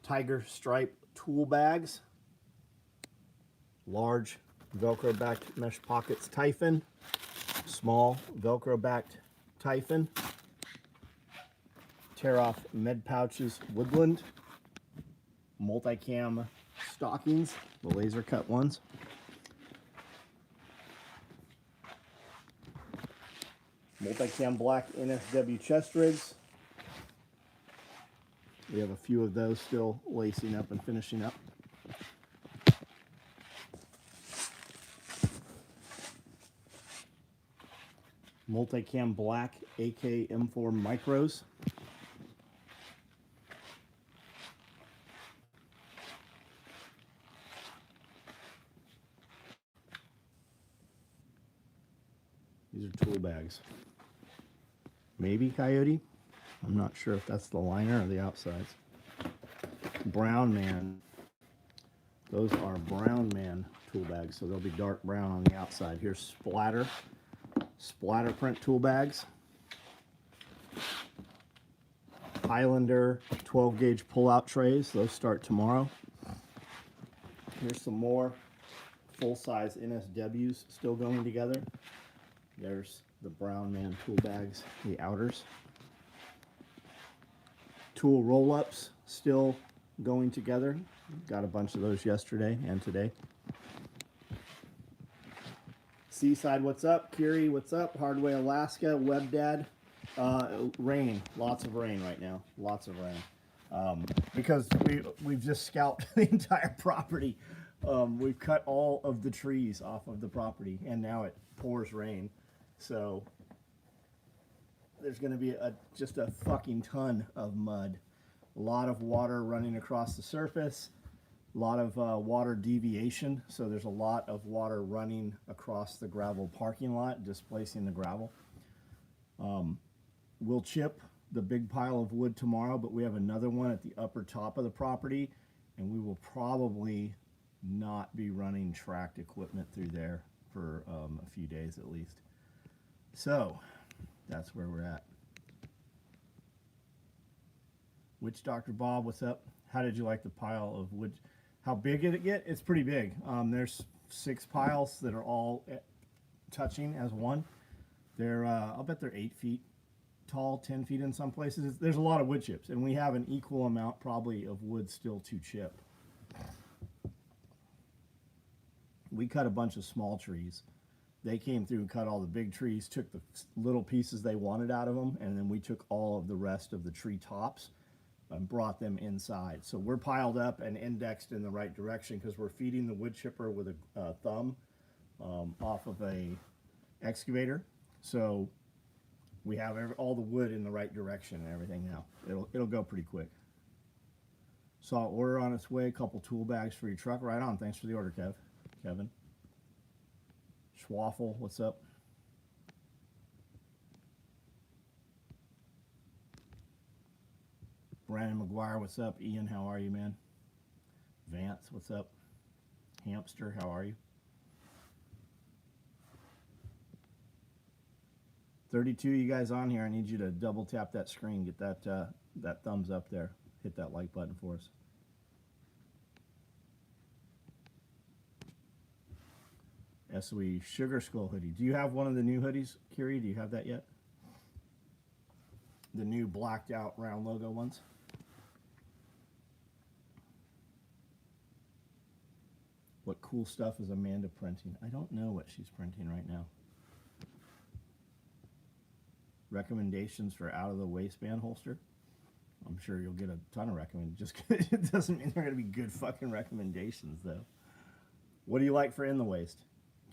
tiger stripe tool bags, large Velcro backed mesh pockets Typhon, small Velcro backed Typhon, tear off med pouches Woodland, multicam stockings, the laser cut ones, multicam black NSW chest rigs. We have a few of those still lacing up and finishing up. Multicam black AK M4 micros. These are tool bags. Maybe Coyote. I'm not sure if that's the liner or the outsides. Brown Man. Those are Brown Man tool bags, so they'll be dark brown on the outside. Here's splatter print tool bags. Highlander 12 gauge pull-out trays. Those start tomorrow. Here's some more full-size NSWs still going together. There's the Brown Man tool bags, the outers. Tool roll-ups still going together. Got a bunch of those yesterday and today. Seaside, what's up? Kiri, what's up? Hardway, Alaska, WebDad. Rain, lots of rain right now, lots of rain. Because we've just scalped the entire property. We've cut all of the trees off of the property, and now it pours rain. So there's going to be just a fucking ton of mud. A lot of water running across the surface, a lot of water deviation. So there's a lot of water running across the gravel parking lot, displacing the gravel. We'll chip the big pile of wood tomorrow, but we have another one at the upper top of the property, and we will probably not be running tracked equipment through there for a few days at least. So that's where we're at. Witch Dr. Bob, what's up? How did you like the pile of wood? How big did it get? It's pretty big. There's 6 piles that are all touching as one. They're, I'll bet they're 8 feet tall, 10 feet in some places. There's a lot of wood chips, and we have an equal amount probably of wood still to chip. We cut a bunch of small trees. They came through and cut all the big trees, took the little pieces they wanted out of them, and then we took all of the rest of the tree tops and brought them inside. So we're piled up and indexed in the right direction because we're feeding the wood chipper with a thumb off of a excavator. So we have all the wood in the right direction and everything now. It'll go pretty quick. Saw an order on its way, a couple tool bags for your truck. Right on. Thanks for the order, Kevin. Schwaffle, what's up? Brandon McGuire, what's up? Ian, how are you, man? Vance, what's up? Hamster, how are you? 32, you guys on here. I need you to double tap that screen. Get that thumbs up there. Hit that like button for us. SOE Sugar Skull hoodie. Do you have one of the new hoodies, Kiri? Do you have that yet? The new blacked out round logo ones? What cool stuff is Amanda printing? I don't know what she's printing right now. Recommendations for out of the waistband holster? I'm sure you'll get a ton of recommendations. Just it doesn't mean they're going to be good fucking recommendations, though. What do you like for in the waist?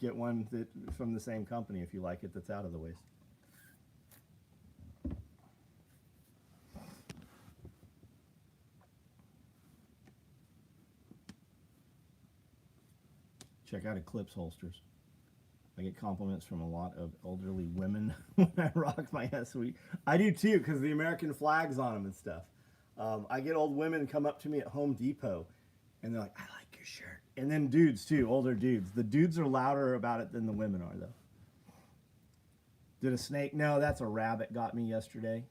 Get one from the same company if you like it that's out of the waist. Check out Eclipse holsters. I get compliments from a lot of elderly women when I rock my SOE. I do too, because the American flag's on them and stuff. I get old women come up to me at Home Depot, and they're like, I like your shirt. And then dudes too, older dudes. The dudes are louder about it than the women are, though. Did a snake? No, that's a rabbit got me yesterday.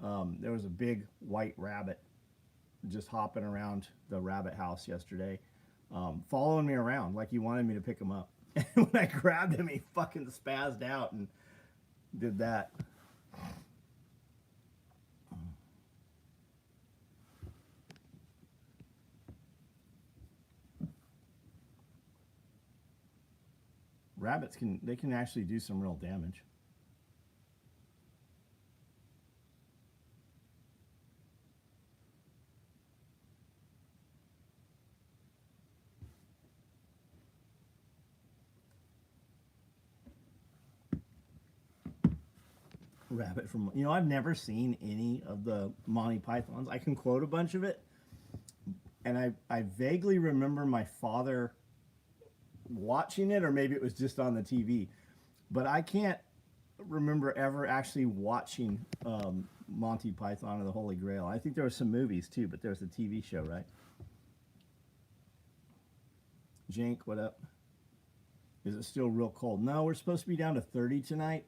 There was a big white rabbit just hopping around the rabbit house yesterday, following me around like he wanted me to pick him up. And when I grabbed him, he fucking spazzed out and did that. Rabbits can actually do some real damage. Rabbit from, I've never seen any of the Monty Pythons. I can quote a bunch of it, and I vaguely remember my father watching it, or maybe it was just on the TV, but I can't remember ever actually watching Monty Python or the Holy Grail. I think there were some movies too, but there's a TV show, right? Jank, what up? Is it still real cold? No, we're supposed to be down to 30 tonight.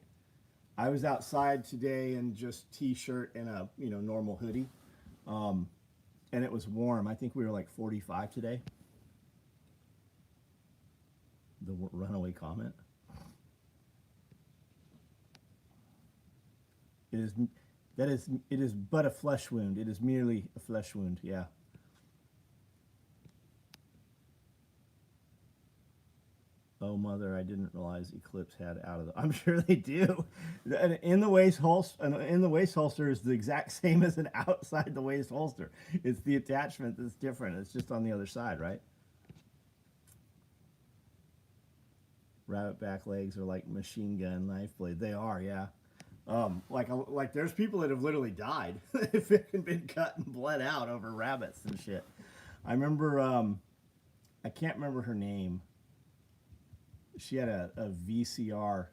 I was outside today in just t-shirt and a normal hoodie, and it was warm. I think we were like 45 today. The runaway comment. It is but a flesh wound. It is merely a flesh wound. Yeah. Oh, mother, I didn't realize Eclipse had out of the... I'm sure they do. In the waist holster is the exact same as an outside the waist holster. It's the attachment that's different. It's just on the other side, right? Rabbit back legs are like machine gun knife blade. They are, yeah. Like there's people that have literally died. They've been cut and bled out over rabbits and shit. I remember, I can't remember her name. She had a VCR,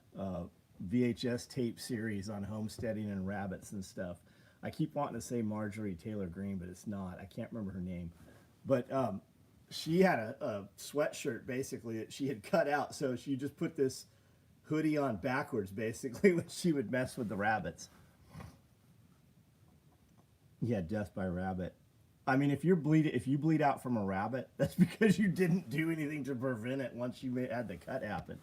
VHS tape series on homesteading and rabbits and stuff. I keep wanting to say Marjorie Taylor Greene, but it's not. I can't remember her name. But she had a sweatshirt, basically, that she had cut out. So she just put this hoodie on backwards, basically, when she would mess with the rabbits. Yeah, death by rabbit. I mean, if you bleed out from a rabbit, that's because you didn't do anything to prevent it once you had the cut happen.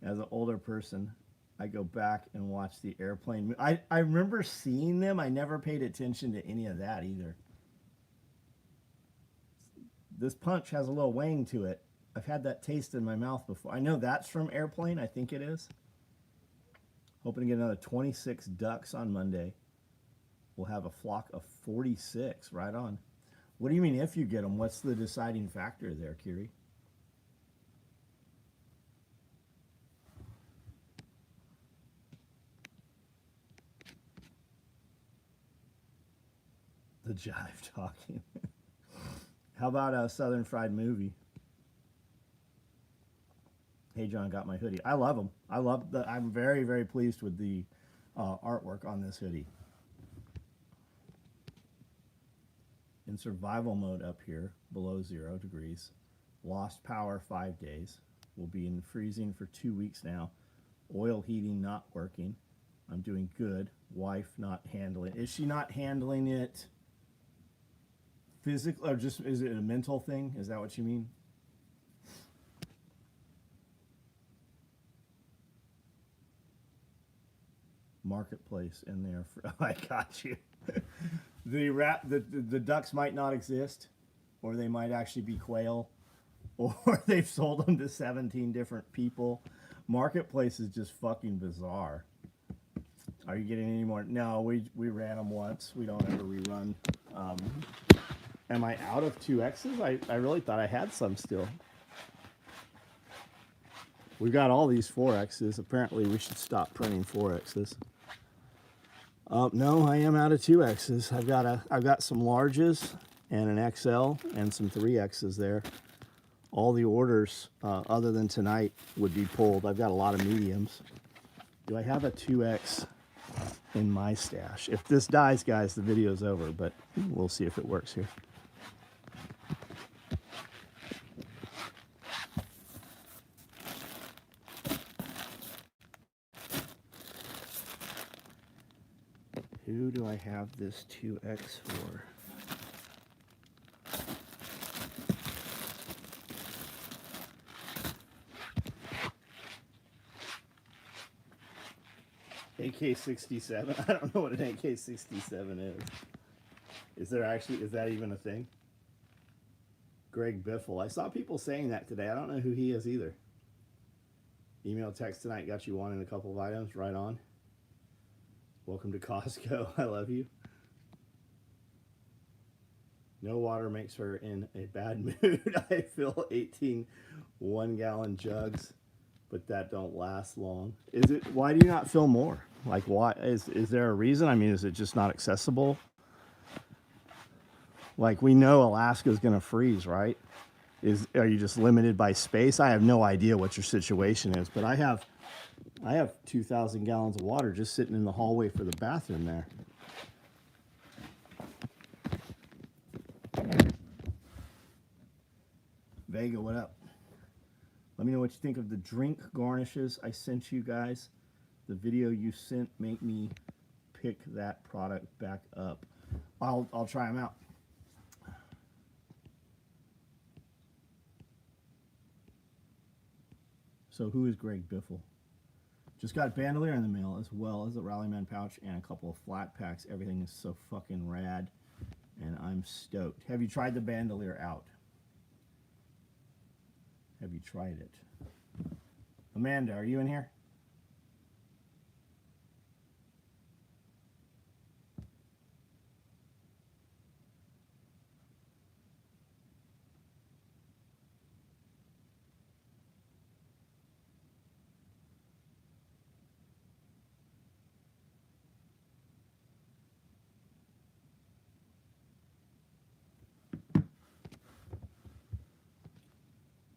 As an older person, I go back and watch the airplane. I remember seeing them. I never paid attention to any of that either. This punch has a little wang to it. I've had that taste in my mouth before. I know that's from Airplane. I think it is. Hoping to get another 26 ducks on Monday. We'll have a flock of 46. Right on. What do you mean if you get them? What's the deciding factor there, Kiri? The jive talking. How about a Southern Fried Movie? Hey John, got my hoodie. I love them. I'm very, very pleased with the artwork on this hoodie. In survival mode up here, below 0 degrees. Lost power 5 days. We'll be in freezing for 2 weeks now. Oil heating not working. I'm doing good. Wife not handling. Is she not handling it physically, or just is it a mental thing? Is that what you mean? Marketplace in there. I got you. The ducks might not exist, or they might actually be quail, or they've sold them to 17 different people. Marketplace is just fucking bizarre. Are you getting any more? No, we ran them once. We don't ever rerun. Am I out of 2Xs? I really thought I had some still. We've got all these 4Xs. Apparently we should stop printing 4Xs. No, I am out of 2Xs. I've got some larges and an XL and some 3Xs there. All the orders, other than tonight, would be pulled. I've got a lot of mediums. Do I have a 2X in my stash? If this dies, guys, the video's over, but we'll see if it works here. Who do I have this 2X for? AK-67. I don't know what an AK-67 is. Is that even a thing? Greg Biffle. I saw people saying that today. I don't know who he is either. Email text tonight got you wanting a couple of items. Right on. Welcome to Costco. I love you. No water makes her in a bad mood. I fill 18 1-gallon jugs, but that don't last long. Is it? Why do you not fill more? Like, why is there a reason? I mean, is it just not accessible? Like, we know Alaska's going to freeze, right? Are you just limited by space? I have no idea what your situation is, but I have 2,000 gallons of water just sitting in the hallway for the bathroom there. Vega, what up? Let me know what you think of the drink garnishes I sent you guys. The video you sent made me pick that product back up. I'll try them out. So who is Greg Biffle? Just got bandolier in the mail as well as a Rallyman pouch and a couple of flat packs. Everything is so fucking rad, and I'm stoked. Have you tried the bandolier out? Have you tried it? Amanda, are you in here?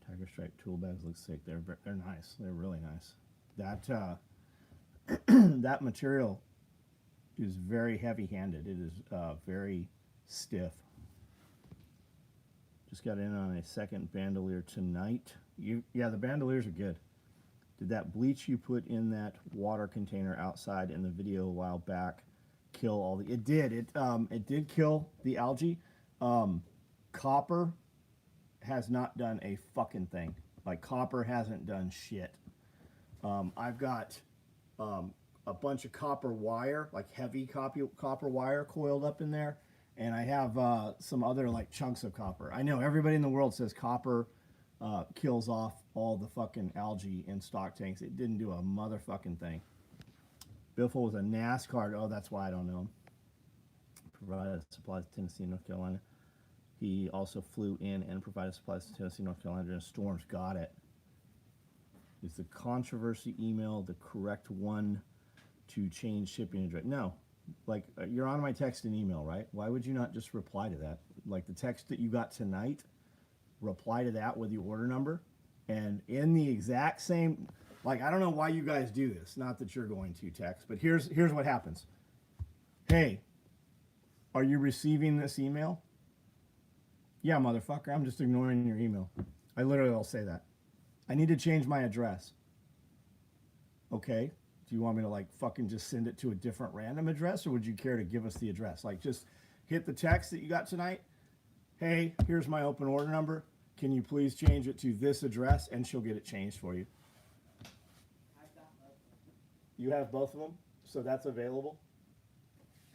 Tiger Stripe tool bags look sick. They're nice. They're really nice. That that material is very heavy-handed. It is very stiff. Just got in on a second bandolier tonight. Yeah, the bandoliers are good. Did that bleach you put in that water container outside in the video a while back kill all the? It did. It did kill the algae. Copper has not done a fucking thing. Like, copper hasn't done shit. I've got a bunch of copper wire, like heavy copper wire coiled up in there, and I have some other like chunks of copper. I know everybody in the world says copper kills off all the fucking algae in stock tanks. It didn't do a motherfucking thing. Biffle was a NASCAR. Oh, that's why I don't know him. Provided supplies to Tennessee, North Carolina. He also flew in and provided supplies to Tennessee, North Carolina during storms. Got it. Is the controversy email the correct one to change shipping address? No. Like, you're on my text and email, right? Why would you not just reply to that? Like, the text that you got tonight, reply to that with the order number. And in the exact same, like, I don't know why you guys do this. Not that you're going to text, but here's what happens. Hey, are you receiving this email? Yeah, motherfucker, I'm just ignoring your email. I literally will say that. I need to change my address. Okay. Do you want me to like fucking just send it to a different random address, or would you care to give us the address? Like, just hit the text that you got tonight. Hey, here's my open order number. Can you please change it to this address? And she'll get it changed for you. You have both of them? So that's available?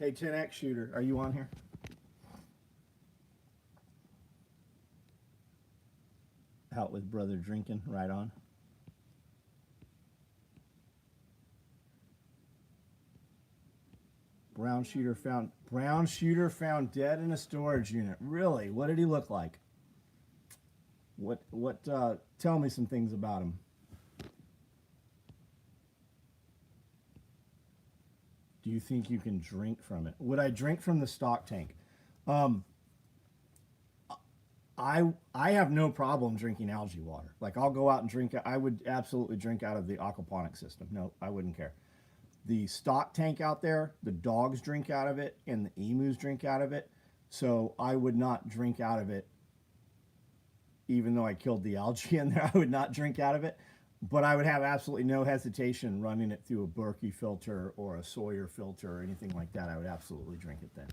Hey, 10X shooter, are you on here? Out with brother drinking, right on. Brown shooter found dead in a storage unit. Really? What did he look like? Tell me some things about him. Do you think you can drink from it? Would I drink from the stock tank? I have no problem drinking algae water. Like, I'll go out and drink. I would absolutely drink out of the aquaponic system. No, I wouldn't care. The stock tank out there, the dogs drink out of it and the emus drink out of it. So I would not drink out of it, even though I killed the algae in there. I would not drink out of it, but I would have absolutely no hesitation running it through a Berkey filter or a Sawyer filter or anything like that. I would absolutely drink it then.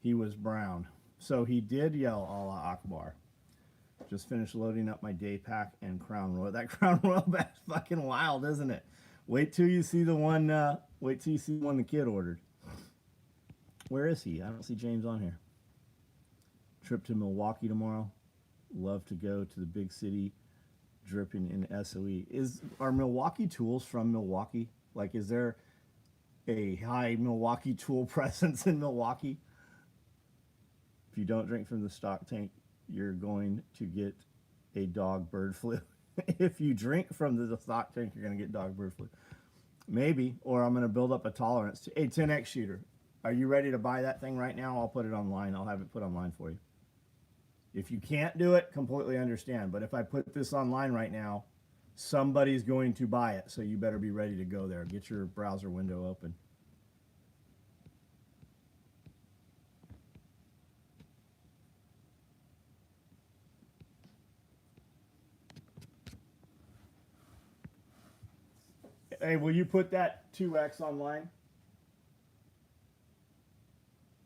He was brown. So he did yell Allah Akbar. Just finished loading up my day pack and Crown Royal. That Crown Royal back's fucking wild, isn't it? Wait till you see the one. Wait till you see the one the kid ordered. Where is he? I don't see James on here. Trip to Milwaukee tomorrow. Love to go to the big city. Dripping in SOE. Are Milwaukee tools from Milwaukee? Like, is there a high Milwaukee tool presence in Milwaukee? If you don't drink from the stock tank, you're going to get a dog bird flu. If you drink from the stock tank, you're going to get dog bird flu. Maybe, or I'm going to build up a tolerance to a 10x shooter. Are you ready to buy that thing right now? I'll put it online. I'll have it put online for you. If you can't do it, completely understand. But if I put this online right now, somebody's going to buy it. So you better be ready to go there. Get your browser window open. Hey, will you put that 2X online?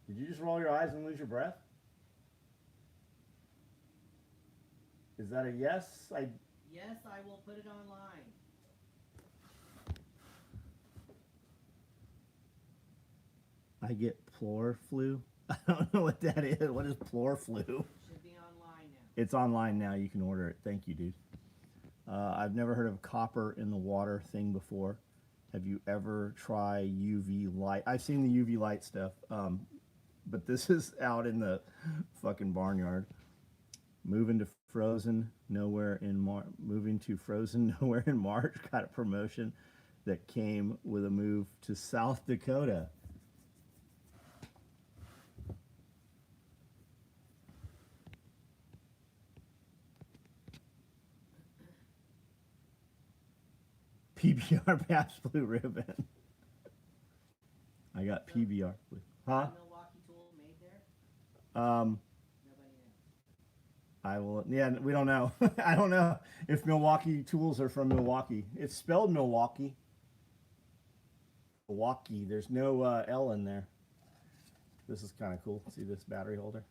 Did you just roll your eyes and lose your breath? Is that a yes? Yes, I will put it online. I get plor flu. I don't know what that is. What is plor flu? Should be online now. It's online now. You can order it. Thank you, dude. I've never heard of copper in the water thing before. Have you ever tried UV light? I've seen the UV light stuff, but this is out in the fucking barnyard. Moving to frozen nowhere in March. Got a promotion that came with a move to South Dakota. PBR Bass Blue Ribbon. I got PBR Blue. Huh? Milwaukee tool made there? Nobody knows. I will. Yeah, we don't know. I don't know if Milwaukee tools are from Milwaukee. It's spelled Milwaukee. Milwaukee. There's no L in there. This is kind of cool. See this battery holder?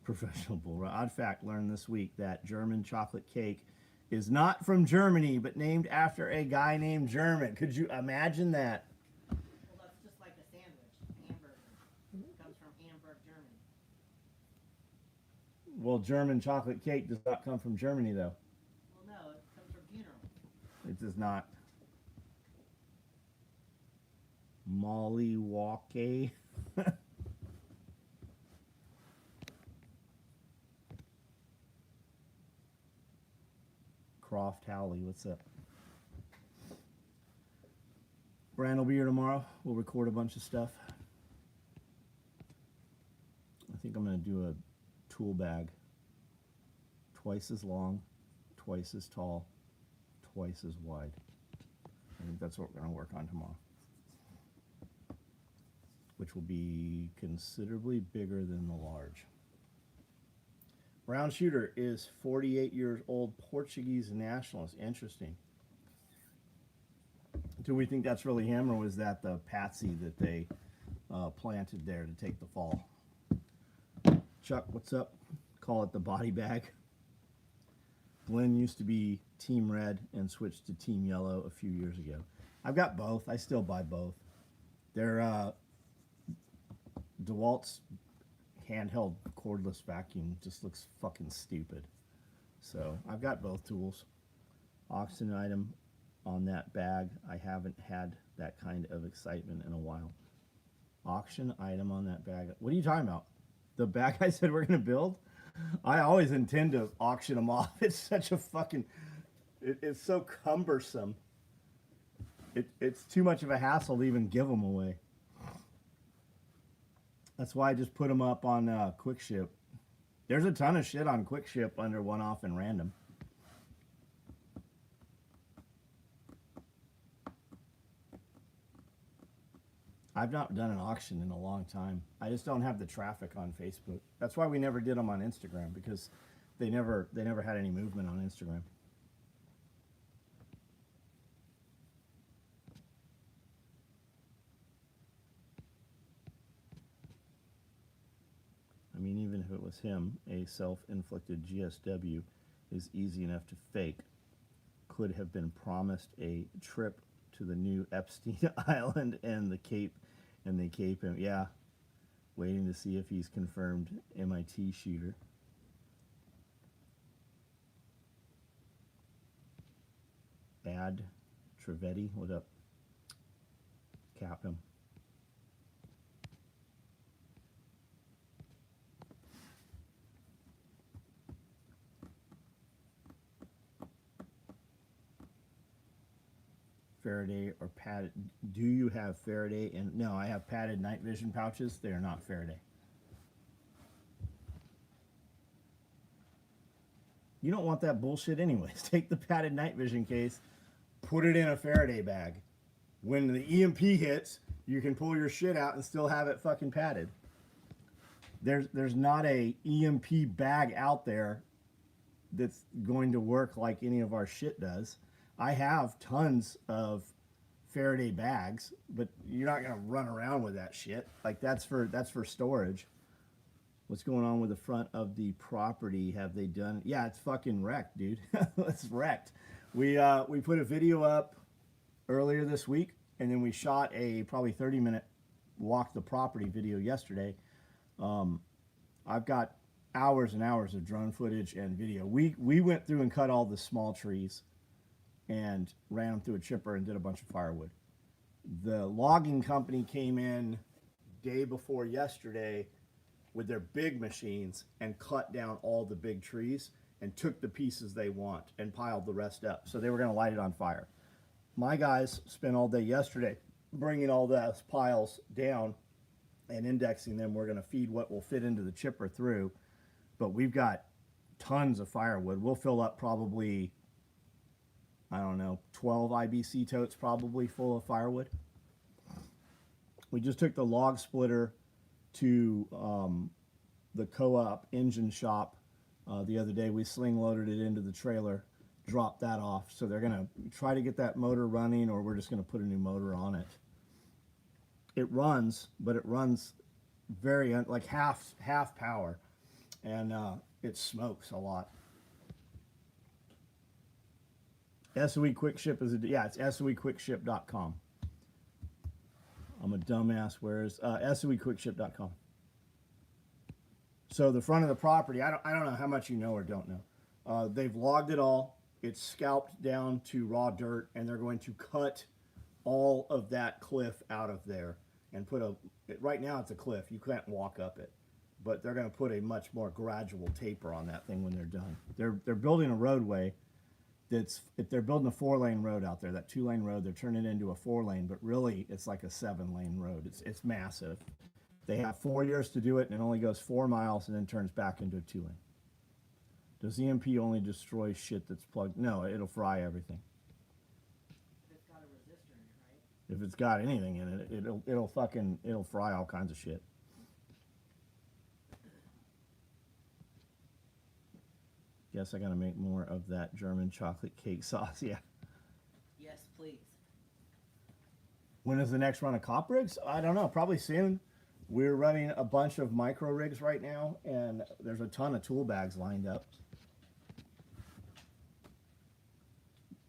Professional bull run. Odd fact learned this week that German chocolate cake is not from Germany, but named after a guy named German. Could you imagine that? Well, that's just like a sandwich, hamburger. It comes from Hamburg, Germany. Well, German chocolate cake does not come from Germany, though. Well, no, it comes from funeral. It does not. Molly Walkie. Croft Howley, what's up? Brian will be here tomorrow. We'll record a bunch of stuff. I think I'm going to do a tool bag. Twice as long, twice as tall, twice as wide. I think that's what we're going to work on tomorrow. Which will be considerably bigger than the large. Brown shooter is 48 years old, Portuguese nationalist. Interesting. Do we think that's really him, or was that the patsy that they planted there to take the fall? Chuck, what's up? Call it the body bag. Glenn used to be Team Red and switched to Team Yellow a few years ago. I've got both. I still buy both. They're DeWalt's handheld cordless vacuum just looks fucking stupid. So I've got both tools. Auction item on that bag. I haven't had that kind of excitement in a while. Auction item on that bag. What are you talking about? The bag I said we're gonna build? I always intend to auction them off. It's such a fucking, it's so cumbersome. It's too much of a hassle to even give them away. That's why I just put them up on Quick Ship. There's a ton of shit on Quick Ship under one off and random. I've not done an auction in a long time. I just don't have the traffic on Facebook. That's why we never did them on Instagram, because they never had any movement on Instagram. I mean, even if it was him, a self-inflicted GSW, is easy enough to fake. Could have been promised a trip to the new Epstein Island and the Cape, and they cape him. Yeah, waiting to see if he's confirmed MIT shooter. Ad Trevetti, what up? Cap him. Faraday or padded? Do you have Faraday? And no, I have padded night vision pouches. They are not Faraday. You don't want that bullshit anyways. Take the padded night vision case, put it in a Faraday bag. When the EMP hits, you can pull your shit out and still have it fucking padded. There's not a EMP bag out there that's going to work like any of our shit does. I have tons of Faraday bags, but you're not gonna run around with that shit. Like that's for storage. What's going on with the front of the property? Have they done? Yeah, it's fucking wrecked, dude. It's wrecked. We put a video up earlier this week, and then we shot a probably 30-minute walk the property video yesterday. I've got hours and hours of drone footage and video. We went through and cut all the small trees and ran them through a chipper and did a bunch of firewood. The logging company came in day before yesterday with their big machines and cut down all the big trees and took the pieces they want and piled the rest up. So they were going to light it on fire. My guys spent all day yesterday bringing all those piles down and indexing them. We're going to feed what will fit into the chipper through, but we've got tons of firewood. We'll fill up probably, I don't know, 12 IBC totes probably full of firewood. We just took the log splitter to the co-op engine shop the other day. We sling loaded it into the trailer, dropped that off. So they're gonna try to get that motor running, or we're just gonna put a new motor on it. It runs, but it runs very like half power, and it smokes a lot. SOE Quick Ship is it's SOEQuickShip.com. I'm a dumbass. Where's SOEQuickShip.com? So the front of the property, I don't know how much you know or don't know. They've logged it all. It's scalped down to raw dirt, and they're going to cut all of that cliff out of there and put right now it's a cliff. You can't walk up it, but they're going to put a much more gradual taper on that thing when they're done. They're building a roadway. If they're building a 4-lane road out there, that 2-lane road, they're turning it into a 4-lane, but really it's like a 7-lane road. It's massive. They have 4 years to do it, and it only goes 4 miles and then turns back into a 2-lane. Does EMP only destroy shit that's plugged? No, it'll fry everything. If it's got a resistor in it, right? If it's got anything in it, it'll fry all kinds of shit. Guess I gotta make more of that German chocolate cake sauce. Yeah. Yes, please. When is the next run of cop rigs? I don't know. Probably soon. We're running a bunch of micro rigs right now, and there's a ton of tool bags lined up.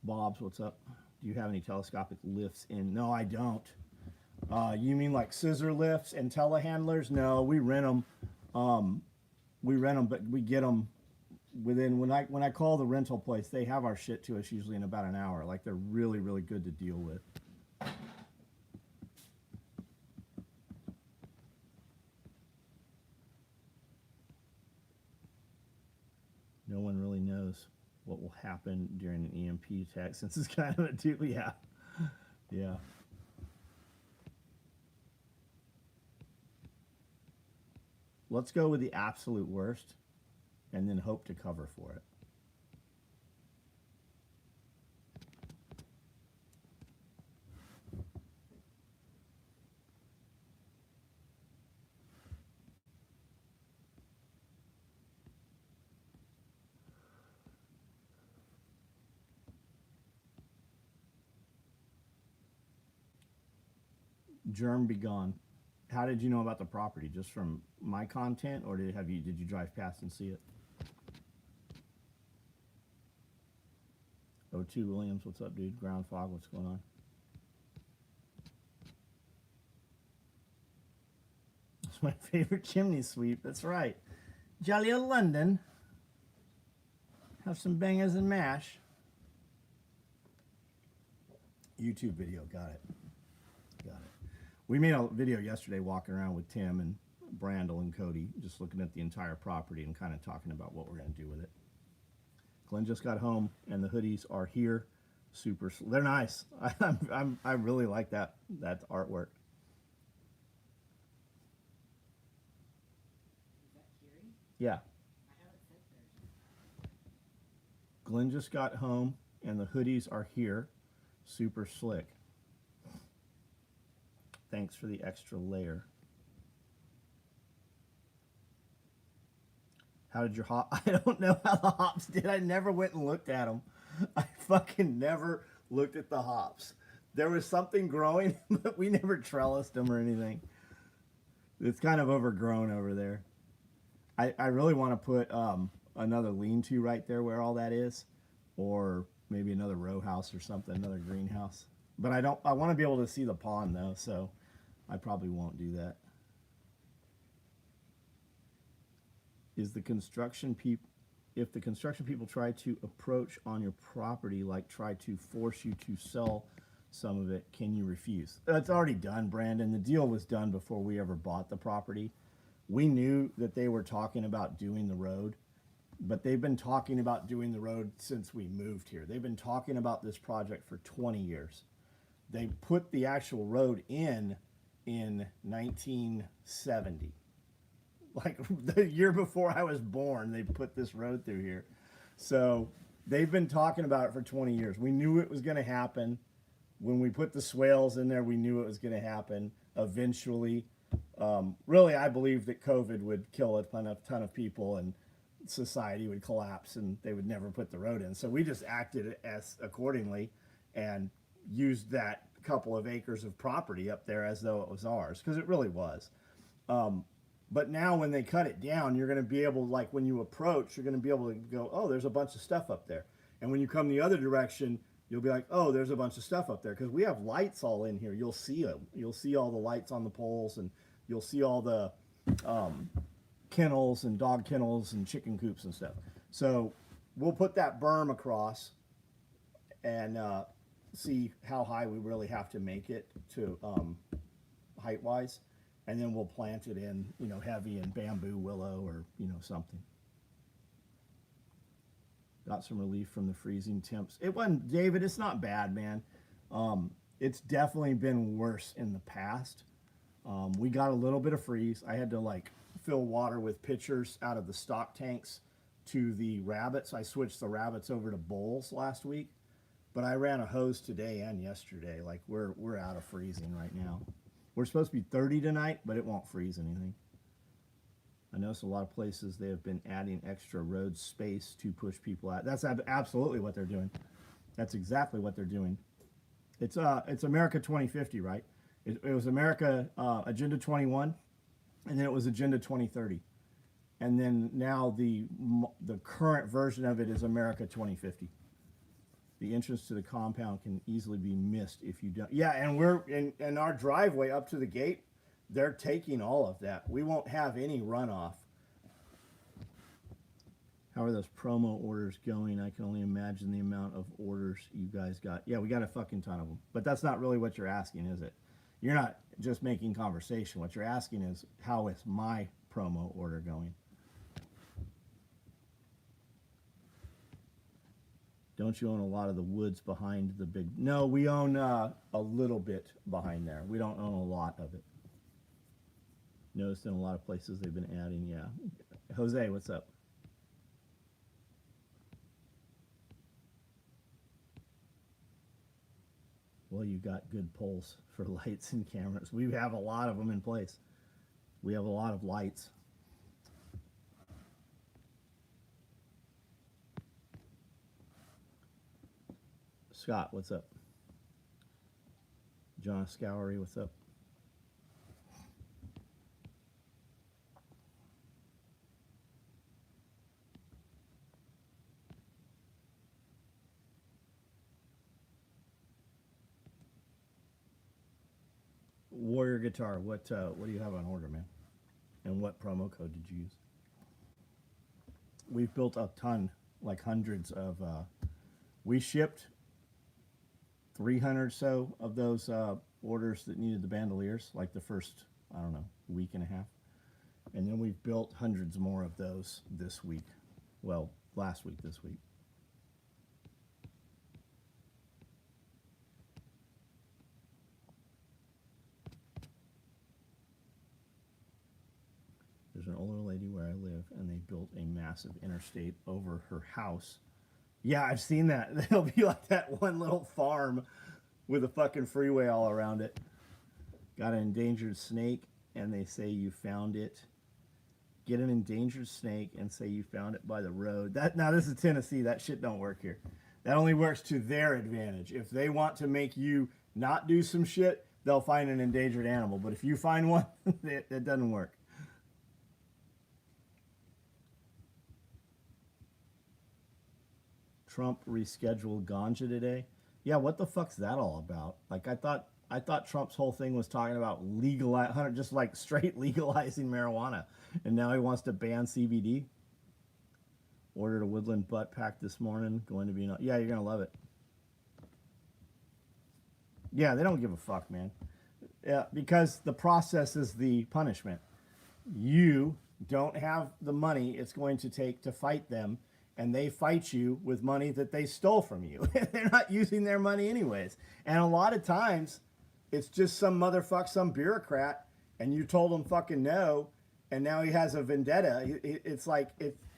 Bob's, what's up? Do you have any telescopic lifts in? No, I don't. You mean like scissor lifts and telehandlers? No, we rent them. But we get them within, when I call the rental place, they have our shit to us usually in about an hour. Like, they're really, really good to deal with. No one really knows what will happen during an EMP attack, since it's kind of a deal. Yeah. Yeah. Let's go with the absolute worst and then hope to cover for it. Germ be gone. How did you know about the property? Just from my content, or did you drive past and see it? 02 Williams, what's up, dude? Ground Fog, what's going on? It's my favorite chimney sweep. That's right. Jolly old London. Have some bangers and mash. YouTube video, got it. Got it. We made a video yesterday walking around with Tim and Brandel and Cody, just looking at the entire property and kind of talking about what we're going to do with it. Glenn just got home, and the hoodies are here. Super, they're nice. I really like that artwork. Is that Kiri? Yeah. I haven't sent theirs. Glenn just got home, and the hoodies are here. Super slick. Thanks for the extra layer. How did your hop? I don't know how the hops did. I never went and looked at them. I fucking never looked at the hops. There was something growing, but we never trellised them or anything. It's kind of overgrown over there. I really want to put another lean-to right there where all that is, or maybe another row house or something, another greenhouse. But I want to be able to see the pond though, so I probably won't do that. Is the construction people, if the construction people try to approach on your property, like try to force you to sell some of it, can you refuse? That's already done, Brandon. The deal was done before we ever bought the property. We knew that they were talking about doing the road, but they've been talking about doing the road since we moved here. They've been talking about this project for 20 years. They put the actual road in 1970. Like the year before I was born, they put this road through here. So they've been talking about it for 20 years. We knew it was going to happen. When we put the swales in there, we knew it was going to happen eventually. Really, I believe that COVID would kill a ton of people and society would collapse and they would never put the road in. So we just acted as accordingly and used that couple of acres of property up there as though it was ours, because it really was. But now when they cut it down, you're going to be able, like when you approach, you're going to be able to go, oh, there's a bunch of stuff up there. And when you come the other direction, you'll be like, oh, there's a bunch of stuff up there, because we have lights all in here. You'll see them. You'll see all the lights on the poles, and you'll see all the kennels and dog kennels and chicken coops and stuff. So we'll put that berm across and see how high we really have to make it to height-wise. And then we'll plant it in, you know, heavy and bamboo, willow, or, you know, something. Got some relief from the freezing temps. It wasn't, David, it's not bad, man. It's definitely been worse in the past. We got a little bit of freeze. I had to, like, fill water with pitchers out of the stock tanks to the rabbits. I switched the rabbits over to bowls last week. But I ran a hose today and yesterday. Like, we're out of freezing right now. We're supposed to be 30 tonight, but it won't freeze anything. I notice a lot of places they have been adding extra road space to push people out. That's absolutely what they're doing. That's exactly what they're doing. It's America 2050, right? It was America Agenda 21, and then it was Agenda 2030. And then now the current version of it is America 2050. The entrance to the compound can easily be missed if you don't. Yeah, and we're in our driveway up to the gate. They're taking all of that. We won't have any runoff. How are those promo orders going? I can only imagine the amount of orders you guys got. Yeah, we got a fucking ton of them. But that's not really what you're asking, is it? You're not just making conversation. What you're asking is, how is my promo order going? Don't you own a lot of the woods behind the big... No, we own a little bit behind there. We don't own a lot of it. Noticed in a lot of places they've been adding, yeah. Jose, what's up? Well, you got good poles for lights and cameras. We have a lot of them in place. We have a lot of lights. Scott, what's up? John Scowery, what's up? guitar, what do you have on order, man? And what promo code did you use? We've built a ton, like hundreds of. We shipped 300 or so of those orders that needed the bandoliers, like the first, I don't know, week and a half. And then we've built hundreds more of those this week. Well, last week, this week. There's an older lady where I live, and they built a massive interstate over her house. Yeah, I've seen that. It'll be like that one little farm with a fucking freeway all around it. Got an endangered snake, and they say you found it. Get an endangered snake and say you found it by the road. Now this is Tennessee. That shit don't work here. That only works to their advantage. If they want to make you not do some shit, they'll find an endangered animal. But if you find one, that doesn't work. Trump rescheduled ganja today. Yeah, what the fuck's that all about? Like I thought Trump's whole thing was talking about just like straight legalizing marijuana, and now he wants to ban CBD. Ordered a woodland butt pack this morning. Going to be yeah, you're gonna love it. Yeah, they don't give a fuck, man. Yeah, because the process is the punishment. You don't have the money it's going to take to fight them, and they fight you with money that they stole from you. They're not using their money anyways. And a lot of times, it's just some motherfucker, some bureaucrat, and you told him fucking no, and now he has a vendetta. It's like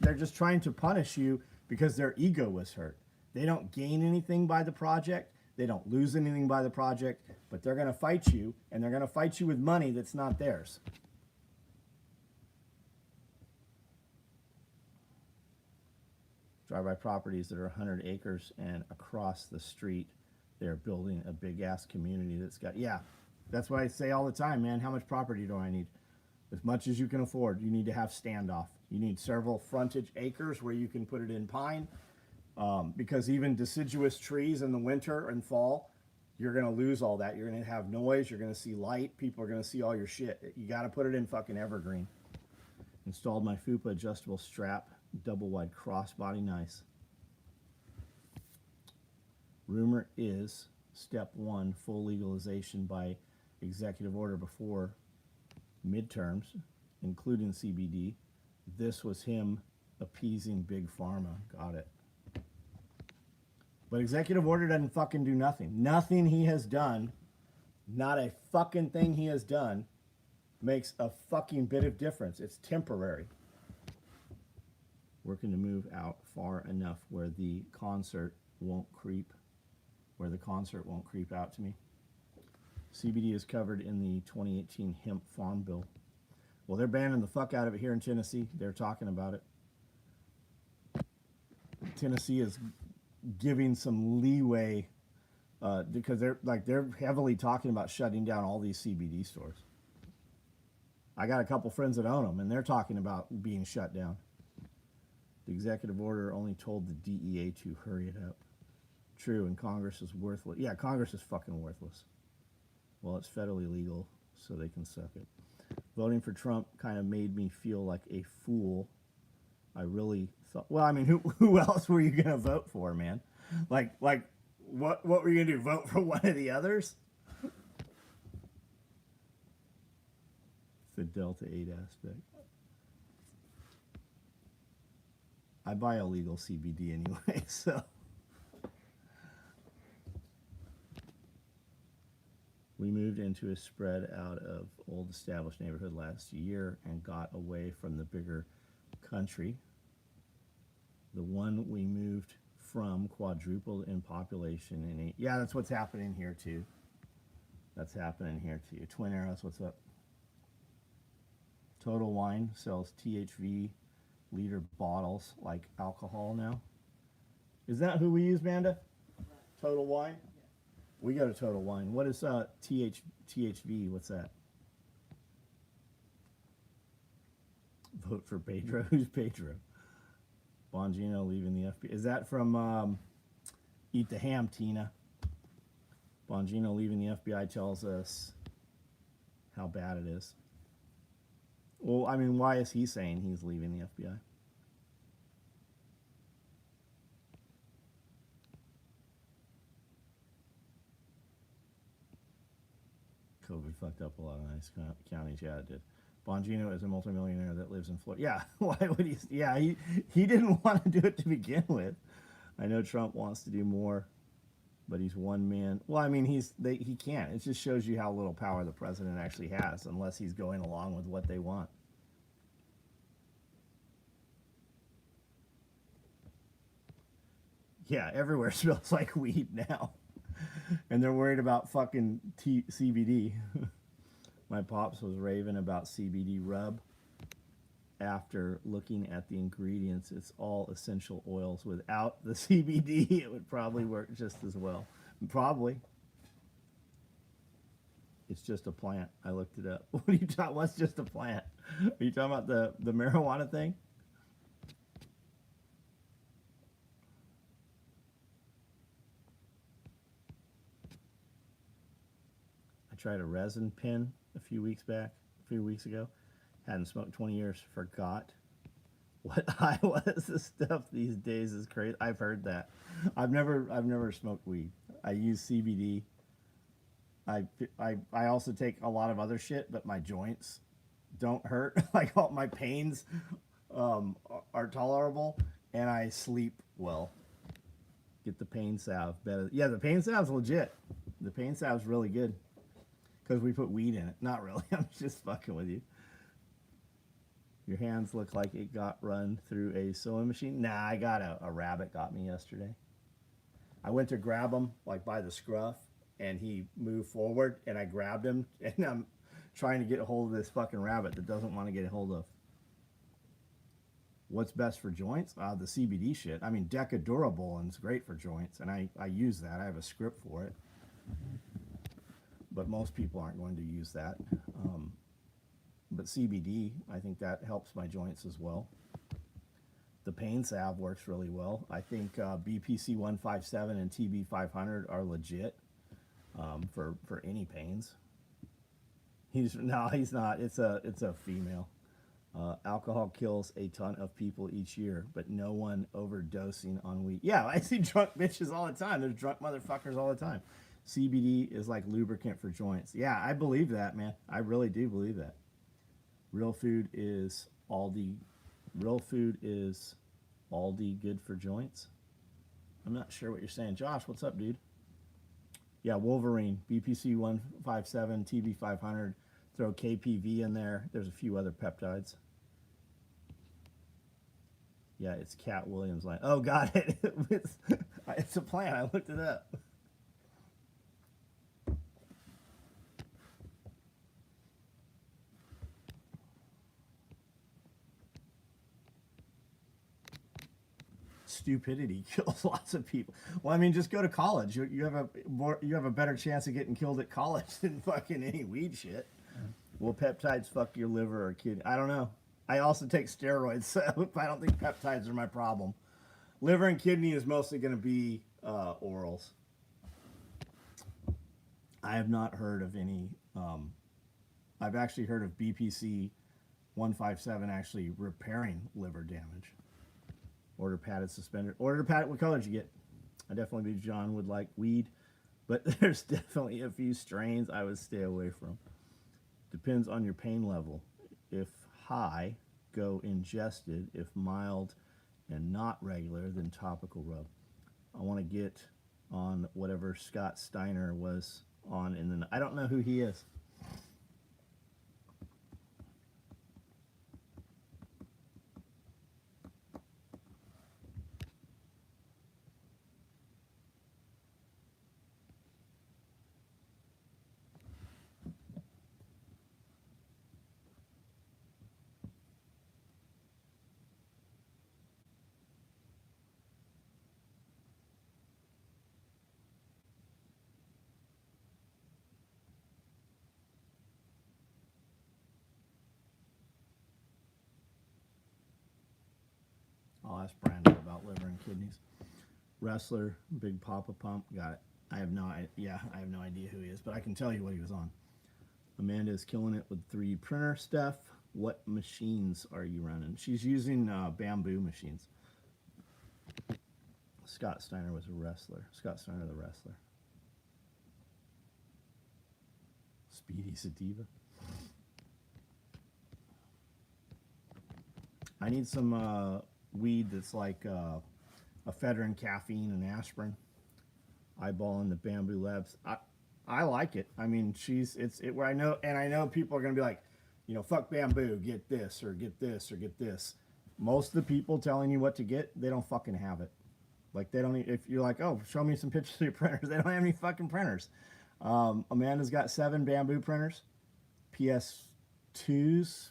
they're just trying to punish you because their ego was hurt. They don't gain anything by the project. They don't lose anything by the project, but they're going to fight you, and they're going to fight you with money that's not theirs. Drive by properties that are 100 acres, and across the street, they're building a big ass community that's got, yeah, that's what I say all the time, man. How much property do I need? As much as you can afford. You need to have standoff. You need several frontage acres where you can put it in pine, because even deciduous trees in the winter and fall, you're going to lose all that. You're going to have noise. You're going to see light. People are going to see all your shit. You got to put it in fucking evergreen. Installed my FUPA adjustable strap, double wide crossbody, nice. Rumor is step one, full legalization by executive order before midterms, including CBD. This was him appeasing big pharma. Got it. But executive order doesn't fucking do nothing. Nothing he has done, not a fucking thing he has done, makes a fucking bit of difference. It's temporary. Working to move out far enough where the concert won't creep out to me. CBD is covered in the 2018 hemp farm bill. Well, they're banning the fuck out of it here in Tennessee. They're talking about it. Tennessee is giving some leeway because they're heavily talking about shutting down all these CBD stores. I got a couple friends that own them, and they're talking about being shut down. The executive order only told the DEA to hurry it up. True, and Congress is worthless. Yeah, Congress is fucking worthless. Well, it's federally legal, so they can suck it. Voting for Trump kind of made me feel like a fool. I really thought, well, I mean, who else were you going to vote for, man? Like what were you going to do, vote for one of the others? The Delta 8 aspect. I buy illegal CBD anyway, so. We moved into a spread out of old established neighborhood last year and got away from the bigger country. The one we moved from quadrupled in population in 8. Yeah, that's what's happening here too. That's happening here too. Twin Arrows, what's up? Total Wine sells THV liter bottles like alcohol now. Is that who we use, Manda? Total Wine? Yeah. We go to Total Wine. What is THV? What's that? Vote for Pedro. Who's Pedro? Bongino leaving the FBI. Is that from Eat the Ham, Tina? Bongino leaving the FBI tells us how bad it is. Well, I mean, why is he saying he's leaving the FBI? COVID fucked up a lot of nice counties. Yeah, it did. Bongino is a multimillionaire that lives in Florida. Yeah, why would he? Yeah, he didn't want to do it to begin with. I know Trump wants to do more, but he's one man. Well, I mean, he can't. It just shows you how little power the president actually has, unless he's going along with what they want. Yeah, everywhere smells like weed now, and they're worried about fucking CBD. My pops was raving about CBD rub. After looking at the ingredients, it's all essential oils. Without the CBD, it would probably work just as well. Probably. It's just a plant. I looked it up. What are you talking? What's just a plant? Are you talking about the marijuana thing? I tried a resin pen a few weeks ago. Hadn't smoked 20 years. Forgot what I was. This stuff these days is crazy. I've heard that. I've never smoked weed. I use CBD. I also take a lot of other shit, but my joints don't hurt. Like all my pains are tolerable, and I sleep well. Get the pain salve better. Yeah, the pain salve's legit. The pain salve's really good because we put weed in it. Not really. I'm just fucking with you. Your hands look like it got run through a sewing machine. Nah, I got a rabbit got me yesterday. I went to grab him like by the scruff, and he moved forward, and I grabbed him, and I'm trying to get a hold of this fucking rabbit that doesn't want to get a hold of. What's best for joints? The CBD shit. I mean, Decadurabolin's great for joints, and I use that. I have a script for it. But most people aren't going to use that. But CBD, I think that helps my joints as well. The pain salve works really well. I think BPC 157 and TB 500 are legit for any pains. He's not. It's a female. Alcohol kills a ton of people each year, but no one overdosing on weed. Yeah, I see drunk bitches all the time. There's drunk motherfuckers all the time. CBD is like lubricant for joints. Yeah, I believe that, man. I really do believe that. Real food is Aldi good for joints? I'm not sure what you're saying. Josh, what's up, dude? Yeah, Wolverine, BPC 157, TB 500. Throw KPV in there. There's a few other peptides. Yeah, it's Cat Williams line. Oh, got it. It's a plant. I looked it up. Stupidity kills lots of people. Well, I mean, just go to college. You have a better chance of getting killed at college than fucking any weed shit. Will peptides fuck your liver or kidney? I don't know. I also take steroids, so I don't think peptides are my problem. Liver and kidney is mostly going to be orals. I have not heard of any. I've actually heard of BPC 157 actually repairing liver damage. Order padded suspender. Order padded. What color did you get? I definitely believe John would like weed, but there's definitely a few strains I would stay away from. Depends on your pain level. If high, go ingested. If mild and not regular, then topical rub. I want to get on whatever Scott Steiner was on in the. I don't know who he is. I'll ask Brandon about liver and kidneys. Wrestler, Big Papa Pump, got it. I have no idea who he is, but I can tell you what he was on. Amanda is killing it with 3D printer stuff. What machines are you running? She's using bamboo machines. Scott Steiner was a wrestler. Scott Steiner, the wrestler. Speedy Sativa. I need some weed that's like ephedrine, caffeine, and aspirin. Eyeballing the Bamboo Labs. I like it. I mean, where I know, and I know people are gonna be like, you know, fuck bamboo, get this or get this or get this. Most of the people telling you what to get, they don't fucking have it. Like they don't. If you're like, oh, show me some pictures of your printers, they don't have any fucking printers. Amanda's got 7 bamboo printers, PS2s,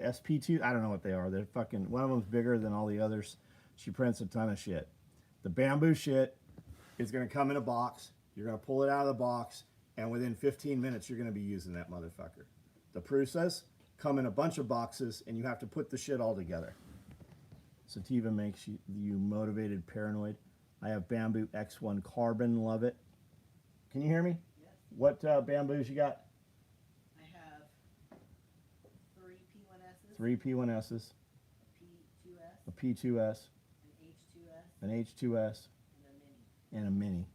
SP2. I don't know what they are. They're fucking. One of them's bigger than all the others. She prints a ton of shit. The bamboo shit is gonna come in a box. You're gonna pull it out of the box, and within 15 minutes, you're gonna be using that motherfucker. The Prusas come in a bunch of boxes, and you have to put the shit all together. Sativa makes you motivated, paranoid. I have Bamboo X1 Carbon, love it. Can you hear me? Yes. What bamboos you got? I have 3 P1Ss. 3 P1Ss, a P2S. a P2S, An H2S. an H2S, And a mini. and a Mini.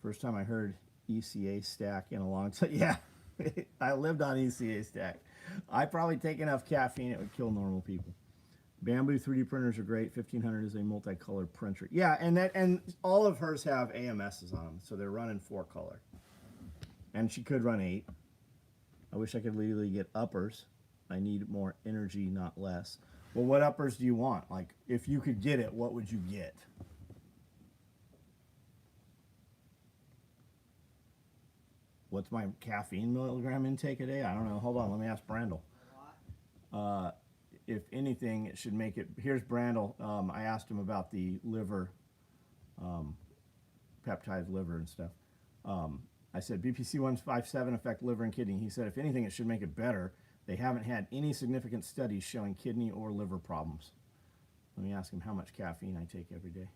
First time I heard ECA stack in a long time. Yeah, I lived on ECA stack. I probably take enough caffeine, it would kill normal people. Bamboo 3D printers are great. 1500 is a multicolored printer. Yeah, and all of hers have AMSs on them, so they're running 4 color. And she could run 8. I wish I could legally get uppers. I need more energy, not less. Well, what uppers do you want? Like, if you could get it, what would you get? What's my caffeine milligram intake a day? I don't know. Hold on, let me ask Brandel. A lot. If anything, it should make it. Here's Brandel. I asked him about the liver, peptide liver and stuff. I said BPC 157 affect liver and kidney. He said if anything, it should make it better. They haven't had any significant studies showing kidney or liver problems. Let me ask him how much caffeine I take every day.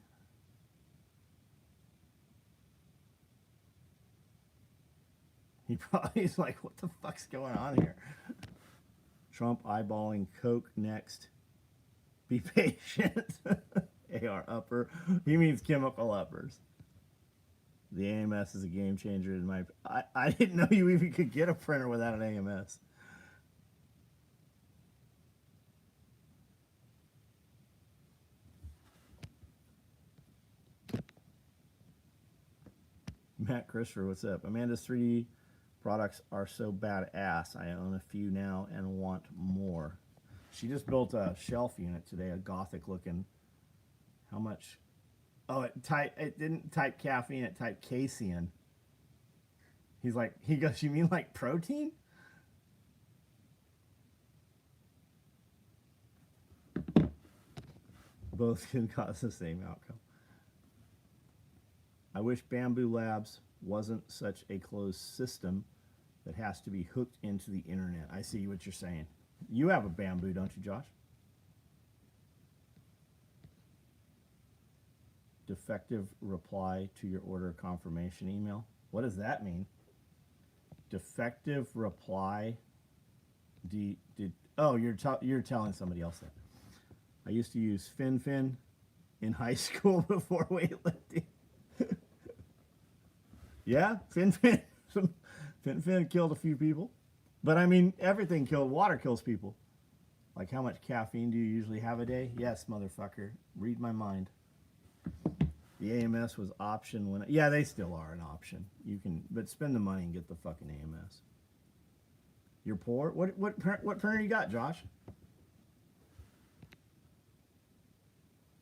He probably is like, what the fuck's going on here? Trump eyeballing Coke next. Be patient. AR upper. He means chemical uppers. The AMS is a game changer in my. I didn't know you even could get a printer without an AMS. Matt Christopher, what's up? Amanda's 3D products are so badass. I own a few now and want more. She just built a shelf unit today, a gothic looking. How much? Oh, it didn't type caffeine, it typed casein. He's like, he goes, you mean like protein? Both can cause the same outcome. I wish Bamboo Labs wasn't such a closed system that has to be hooked into the internet. I see what you're saying. You have a Bamboo, don't you, Josh? Defective reply to your order confirmation email. What does that mean? Defective reply. Oh, you're telling somebody else that. I used to use FinFin in high school before weightlifting. Yeah, FinFin. FinFin killed a few people. But I mean, everything killed. Water kills people. Like, how much caffeine do you usually have a day? Yes, motherfucker. Read my mind. The AMS was option when. Yeah, they still are an option. You can, but spend the money and get the fucking AMS. You're poor. What printer you got, Josh?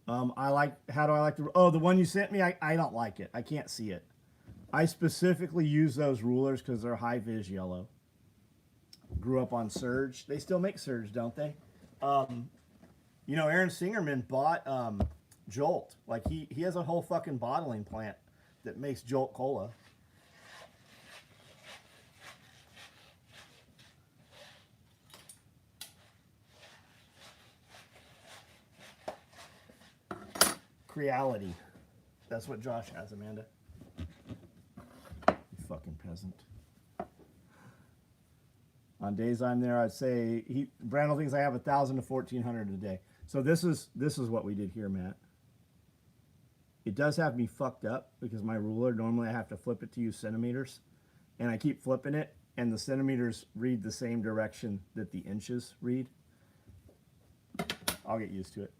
I like. How do I like the? Oh, the one you sent me. I don't like it. I can't see it. I specifically use those rulers because they're high vis yellow. Grew up on Surge. They still make Surge, don't they? You know, Aaron Singerman bought Jolt. Like he has a whole fucking bottling plant that makes Jolt Cola. Creality. That's what Josh has, Amanda. You fucking peasant. On days I'm there, I'd say Brandel thinks I have 1,000 to 1,400 a day. So this is what we did here, Matt. It does have me fucked up because my ruler, normally I have to flip it to use centimeters, and I keep flipping it, and the centimeters read the same direction that the inches read. I'll get used to it.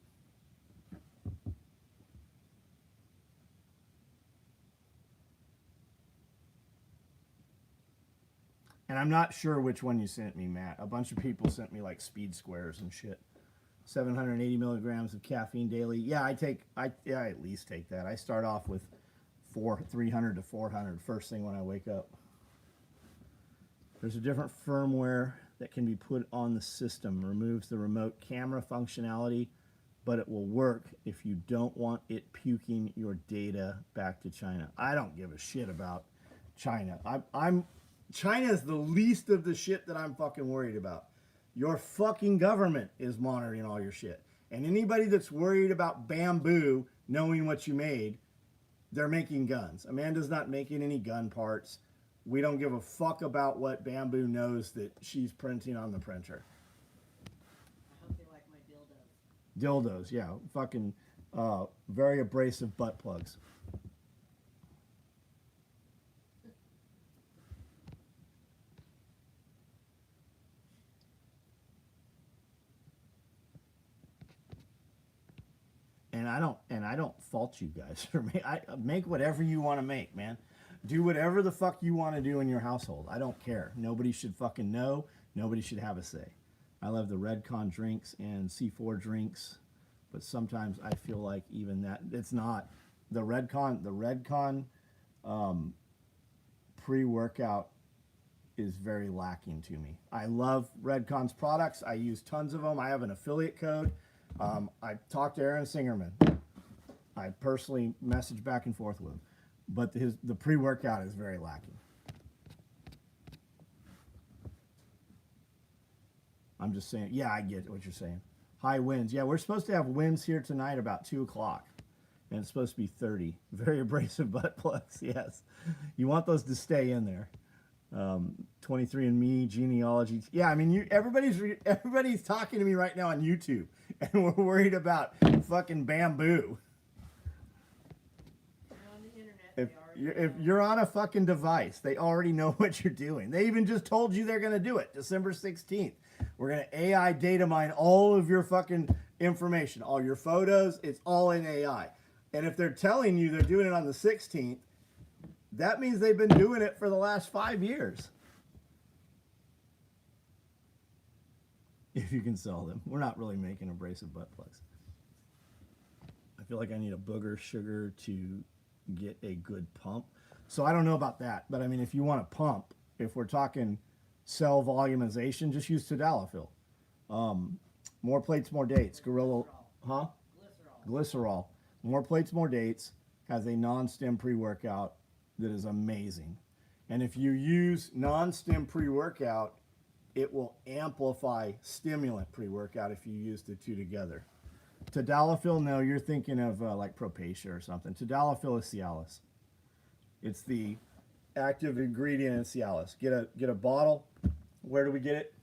And I'm not sure which one you sent me, Matt. A bunch of people sent me like speed squares and shit. 780 milligrams of caffeine daily. Yeah, I at least take that. I start off with 300 to 400 first thing when I wake up. There's a different firmware that can be put on the system. Removes the remote camera functionality, but it will work if you don't want it puking your data back to China. I don't give a shit about China. China is the least of the shit that I'm fucking worried about. Your fucking government is monitoring all your shit. And anybody that's worried about Bamboo knowing what you made, they're making guns. Amanda's not making any gun parts. We don't give a fuck about what Bamboo knows that she's printing on the printer. I hope they like my dildos. Dildos, yeah. Fucking very abrasive butt plugs. And I don't fault you guys for make whatever you want to make, man. Do whatever the fuck you want to do in your household. I don't care. Nobody should fucking know. Nobody should have a say. I love the Redcon drinks and C4 drinks, but sometimes I feel like even that it's not the Redcon pre-workout is very lacking to me. I love Redcon's products. I use tons of them. I have an affiliate code. I talked to Aaron Singerman. I personally message back and forth with him, but the pre-workout is very lacking. I'm just saying, yeah, I get what you're saying. High winds. Yeah, we're supposed to have winds here tonight about 2 o'clock, and it's supposed to be 30. Very abrasive butt plugs, yes. You want those to stay in there. 23andMe, genealogy. Yeah, I mean, everybody's talking to me right now on YouTube, and we're worried about fucking Bamboo. On the internet, If you're on a fucking device, they already know what you're doing. They even just told you they're going to do it. December 16th. We're going to AI data mine all of your fucking information, all your photos. It's all in AI. And if they're telling you they're doing it on the 16th, that means they've been doing it for the last 5 years. If you can sell them. We're not really making abrasive butt plugs. I feel like I need a booger sugar to get a good pump. So I don't know about that. But I mean, if you want to pump, if we're talking cell volumization, just use tadalafil. More plates, more dates. Gorilla, huh? Glycerol. More plates, more dates. Has a non-stim pre-workout that is amazing. And if you use non-stim pre-workout, it will amplify stimulant pre-workout if you use the two together. Tadalafil, no, you're thinking of like Propacia or something. Tadalafil is Cialis. It's the active ingredient in Cialis. Get a bottle. Where do we get it?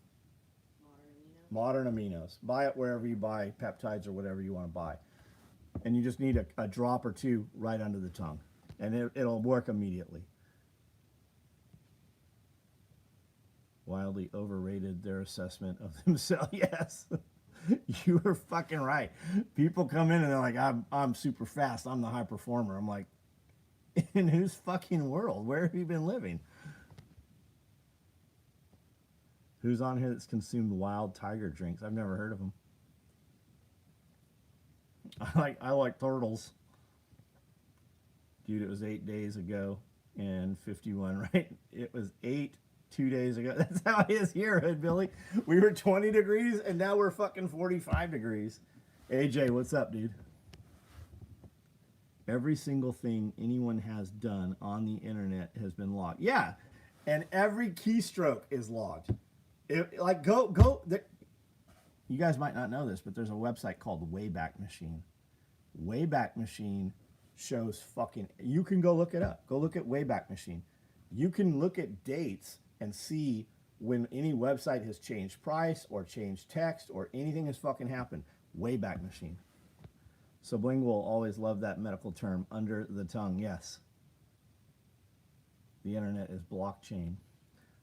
Modern Aminos. Buy it wherever you buy peptides or whatever you want to buy. And you just need a drop or two right under the tongue. And it'll work immediately. Wildly overrated their assessment of themselves. Yes, you were fucking right. People come in and they're like, I'm super fast. I'm the high performer. I'm like, in whose fucking world? Where have you been living? Who's on here that's consumed wild tiger drinks? I've never heard of them. I like turtles. Dude, it was 8 days ago and 51, right? It was 2 days ago. That's how it is here, Hood Billy. We were 20 degrees and now we're fucking 45 degrees. AJ, what's up, dude? Every single thing anyone has done on the internet has been logged. Yeah, and every keystroke is logged. You guys might not know this, but there's a website called Wayback Machine. Wayback Machine shows fucking, you can go look it up. Go look at Wayback Machine. You can look at dates and see when any website has changed price or changed text or anything has fucking happened, Wayback Machine. Sublingual always loved that medical term, under the tongue. Yes. The internet is blockchain.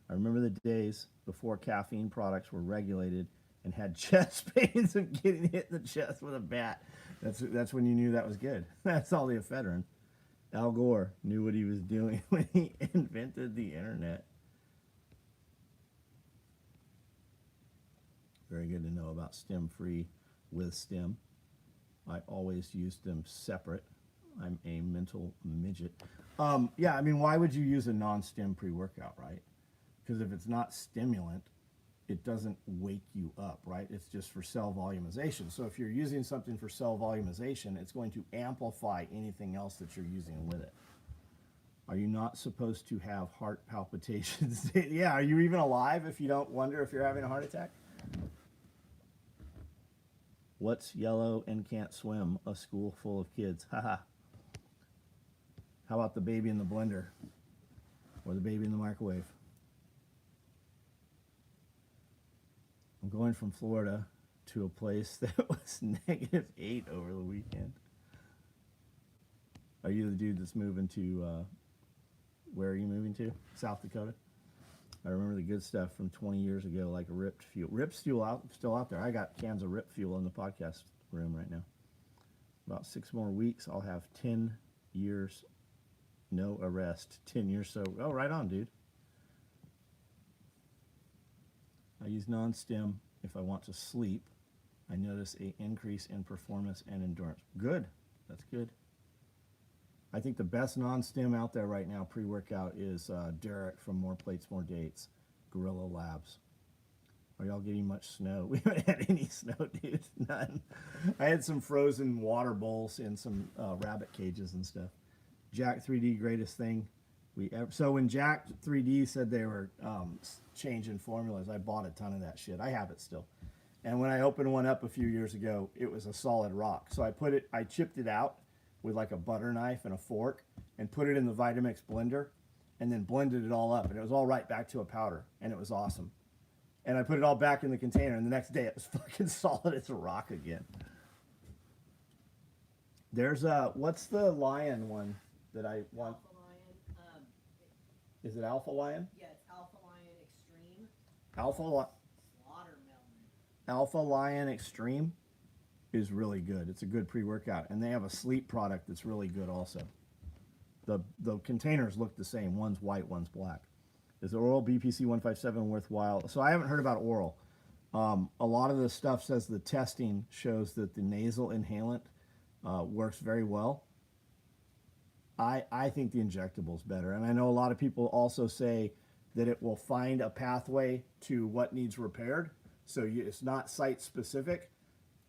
I remember the days before caffeine products were regulated and had chest pains of getting hit in the chest with a bat. That's when you knew that was good. That's all the ephedrine. Al Gore knew what he was doing when he invented the internet. Very good to know about stem-free with stem. I always used them separate. I'm a mental midget. Yeah, I mean, why would you use a non-stem pre-workout, right? Because if it's not stimulant, it doesn't wake you up, right? It's just for cell volumization. So if you're using something for cell volumization, it's going to amplify anything else that you're using with it. Are you not supposed to have heart palpitations? Yeah, are you even alive if you don't wonder if you're having a heart attack? What's yellow and can't swim? A school full of kids. Haha. How about the baby in the blender? Or the baby in the microwave? I'm going from Florida to a place that was -8 over the weekend. Are you the dude that's moving to, where are you moving to? South Dakota? I remember the good stuff from 20 years ago, like Ripped Fuel. Ripped Fuel still out there. I got cans of Ripped Fuel in the podcast room right now. About 6 more weeks, I'll have 10 years, no arrest. 10 years so. Oh, right on, dude. I use non-stem if I want to sleep. I notice an increase in performance and endurance. Good. That's good. I think the best non-stem out there right now, pre-workout, is Derek from More Plates, More Dates, Gorilla Labs. Are y'all getting much snow? We haven't had any snow, dude. None. I had some frozen water bowls in some rabbit cages and stuff. Jack 3D, greatest thing we ever. So when Jack 3D said they were changing formulas, I bought a ton of that shit. I have it still. And when I opened one up a few years ago, it was a solid rock. So I chipped it out with like a butter knife and a fork and put it in the Vitamix blender and then blended it all up. And it was all right back to a powder. And it was awesome. And I put it all back in the container, and the next day it was fucking solid as a rock again. There's what's the lion one that I want? Alpha Lion. Is it Alpha Lion? Yeah, it's Alpha Lion Extreme. Slaughtermelon. Alpha Lion Extreme is really good. It's a good pre-workout, and they have a sleep product that's really good also. The containers look the same. One's white, one's black. Is the oral BPC 157 worthwhile? So I haven't heard about oral. A lot of the stuff says the testing shows that the nasal inhalant works very well. I think the injectable is better. And I know a lot of people also say that it will find a pathway to what needs repaired. So it's not site specific.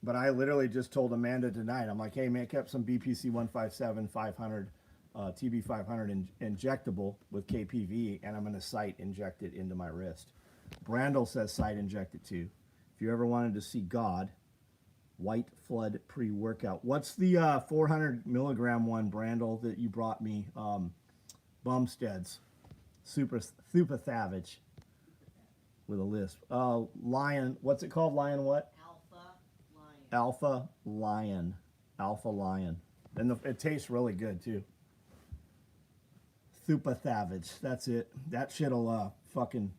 But I literally just told Amanda tonight, I'm like, hey, make up some BPC 157 500 TB 500 injectable with KPV, and I'm going to site inject it into my wrist. Brandel says site inject it too. If you ever wanted to see God, White Flood pre-workout. What's the 400 milligram one, Brandel, that you brought me? Bumstead's. Super Thavage with a lisp. Lion, what's it called? Lion what? Alpha Lion. Alpha Lion. And it tastes really good too. Thupathavage. That's it. That shit'll fucking,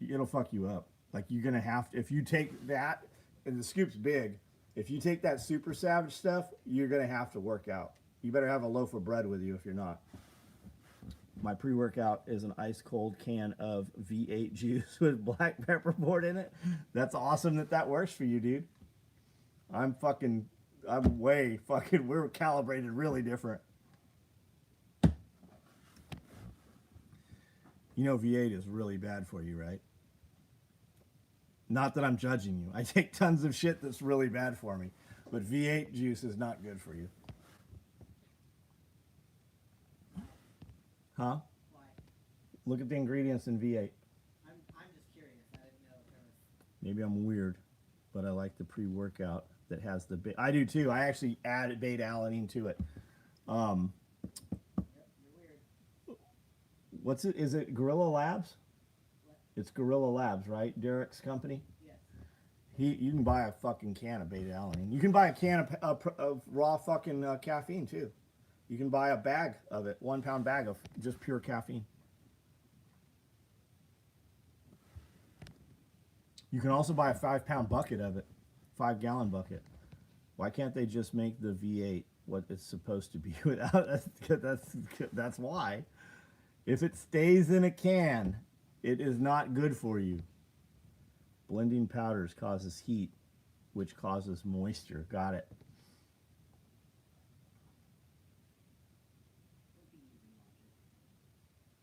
it'll fuck you up. Like you're gonna have to, if you take that, and the scoop's big, if you take that Super Savage stuff, you're gonna have to work out. You better have a loaf of bread with you if you're not. My pre-workout is an ice cold can of V8 juice with black pepper poured in it. That's awesome that works for you, dude. I'm way fucking, we're calibrated really different. You know V8 is really bad for you, right? Not that I'm judging you. I take tons of shit that's really bad for me. But V8 juice is not good for you. Huh? Why? Look at the ingredients in V8. I'm just curious. I didn't know if there was. Maybe I'm weird, but I like the pre-workout that has the I do too. I actually added beta-alanine to it. Yep, you're weird. What's it? Is it Gorilla Labs? It's Gorilla Labs, right? Derek's company. Yes. You can buy a fucking can of beta alanine. You can buy a can of raw fucking caffeine too. You can buy a bag of it, 1 pound bag of just pure caffeine. You can also buy a 5 pound bucket of it, 5 gallon bucket. Why can't they just make the V8 what it's supposed to be without? That's why. If it stays in a can, it is not good for you. Blending powders causes heat, which causes moisture. Got it.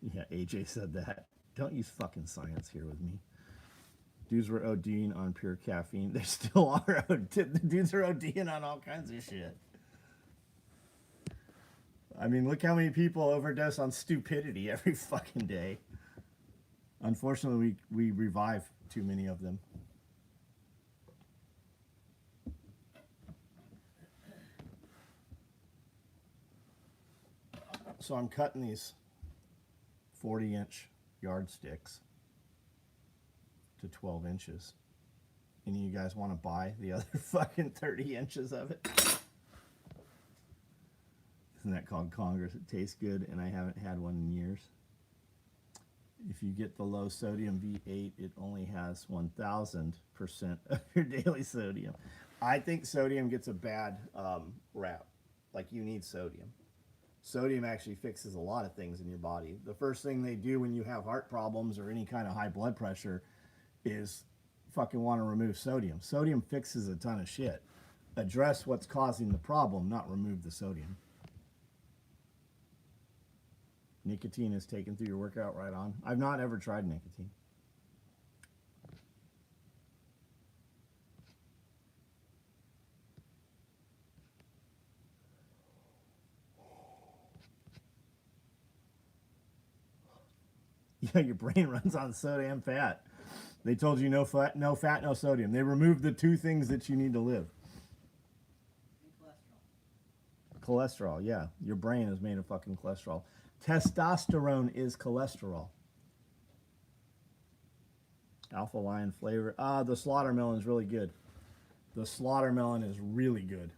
Yeah, AJ said that. Don't use fucking science here with me. Dudes were ODing on pure caffeine. They still are. The dudes are ODing on all kinds of shit. I mean, look how many people overdose on stupidity every fucking day. Unfortunately, we revive too many of them. So I'm cutting these 40-inch yardsticks to 12 inches. Any of you guys want to buy the other fucking 30 inches of it? Isn't that called Congress? It tastes good, and I haven't had one in years. If you get the low sodium V8, it only has 1,000% of your daily sodium. I think sodium gets a bad rap. Like, you need sodium. Sodium actually fixes a lot of things in your body. The first thing they do when you have heart problems or any kind of high blood pressure is fucking want to remove sodium. Sodium fixes a ton of shit. Address what's causing the problem, not remove the sodium. Nicotine is taken through your workout right on. I've not ever tried nicotine. Yeah, your brain runs on soda and fat. They told you no fat, no sodium. They removed the two things that you need to live. And cholesterol. Cholesterol, yeah. Your brain is made of fucking cholesterol. Testosterone is cholesterol. Alpha lion flavor. The slaughtermelon is really good. The slaughtermelon is really good.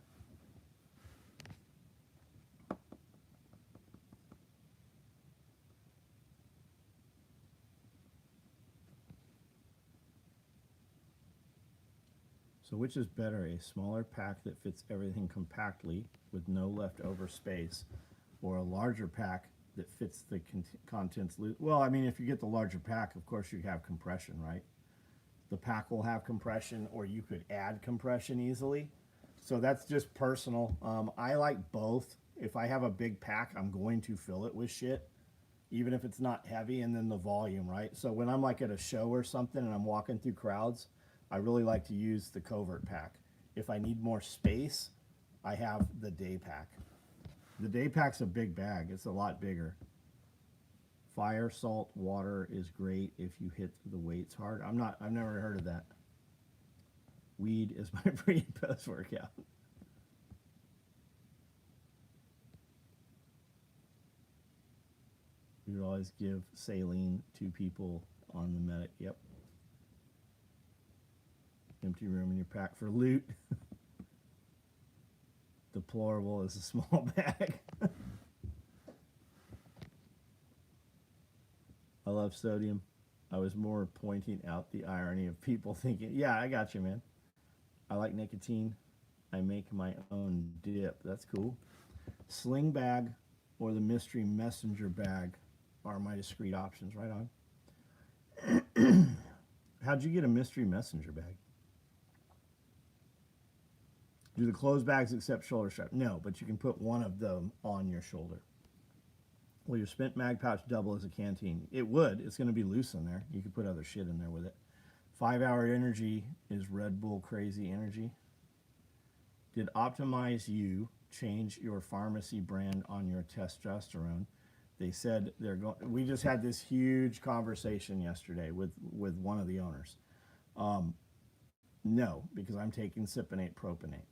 So which is better, a smaller pack that fits everything compactly with no leftover space, or a larger pack that fits the contents loose? Well, I mean, if you get the larger pack, of course you have compression, right? The pack will have compression, or you could add compression easily. So that's just personal. I like both. If I have a big pack, I'm going to fill it with shit, even if it's not heavy, and then the volume, right? So when I'm like at a show or something and I'm walking through crowds, I really like to use the covert pack. If I need more space, I have the day pack. The day pack's a big bag. It's a lot bigger. Fire, salt, water is great if you hit the weights hard. I've never heard of that. Weed is my pre and post workout. We would always give saline to people on the medic. Yep. Empty room in your pack for loot. Deplorable is a small bag. I love sodium. I was more pointing out the irony of people thinking, yeah, I got you, man. I like nicotine. I make my own dip. That's cool. Sling bag or the mystery messenger bag are my discreet options. Right on. How'd you get a mystery messenger bag? Do the closed bags accept shoulder strap? No, but you can put one of them on your shoulder. Will your spent mag pouch double as a canteen? It would. It's going to be loose in there. You could put other shit in there with it. 5-hour energy is Red Bull crazy energy. Did Optimize You change your pharmacy brand on your testosterone? They said they're going. We just had this huge conversation yesterday with one of the owners. No, because I'm taking cypionate propionate.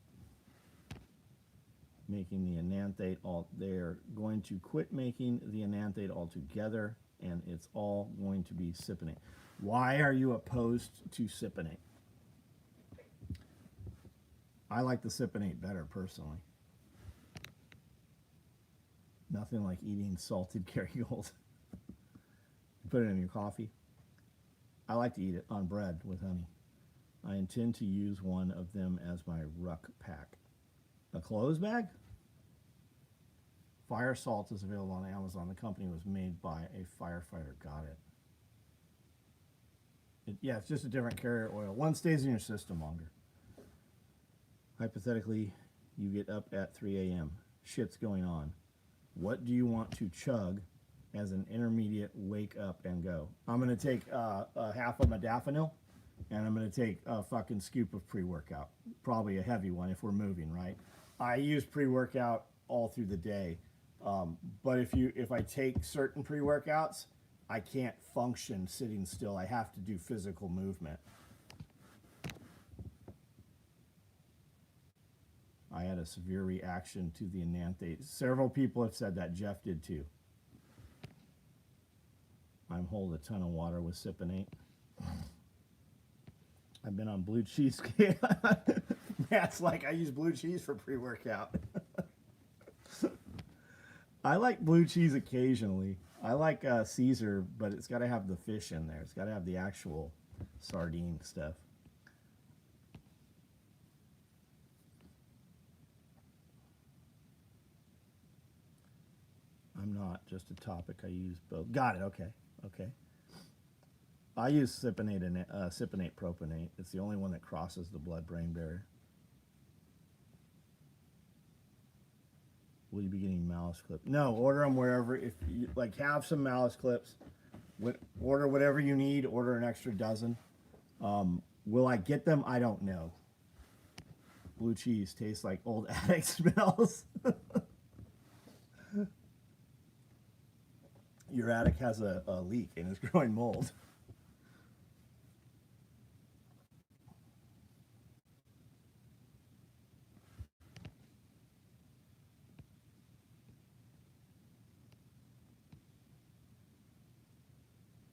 Making the enanthate all. They're going to quit making the enanthate altogether. and it's all going to be sippinate. Why are you opposed to sippinate? I like the sippinate better personally. Nothing like eating salted Kerrygold. You put it in your coffee. I like to eat it on bread with honey. I intend to use one of them as my ruck pack. A clothes bag? Fire salt is available on Amazon. The company was made by a firefighter. Got it. Yeah, it's just a different carrier oil. One stays in your system longer. Hypothetically, you get up at 3 a.m. Shit's going on. What do you want to chug as an intermediate wake up and go? I'm going to take a half of modafinil, and I'm going to take a fucking scoop of pre-workout. Probably a heavy one if we're moving, right? I use pre-workout all through the day. But if I take certain pre-workouts, I can't function sitting still. I have to do physical movement. I had a severe reaction to the enanthate. Several people have said that. Jeff did too. I'm holding a ton of water with Sippinate. I've been on blue cheese. Matt's like, I use blue cheese for pre-workout. I like blue cheese occasionally. I like Caesar, but it's got to have the fish in there. It's got to have the actual sardine stuff. I'm not just a topic. I use both. Got it. Okay. Okay. I use Sippinate and Sippinate propionate. It's the only one that crosses the blood-brain barrier. Will you be getting malice clips? No, order them wherever. If you like, have some malice clips. Order whatever you need. Order an extra dozen. Will I get them? I don't know. Blue cheese tastes like old attic smells. Your attic has a leak and it's growing mold.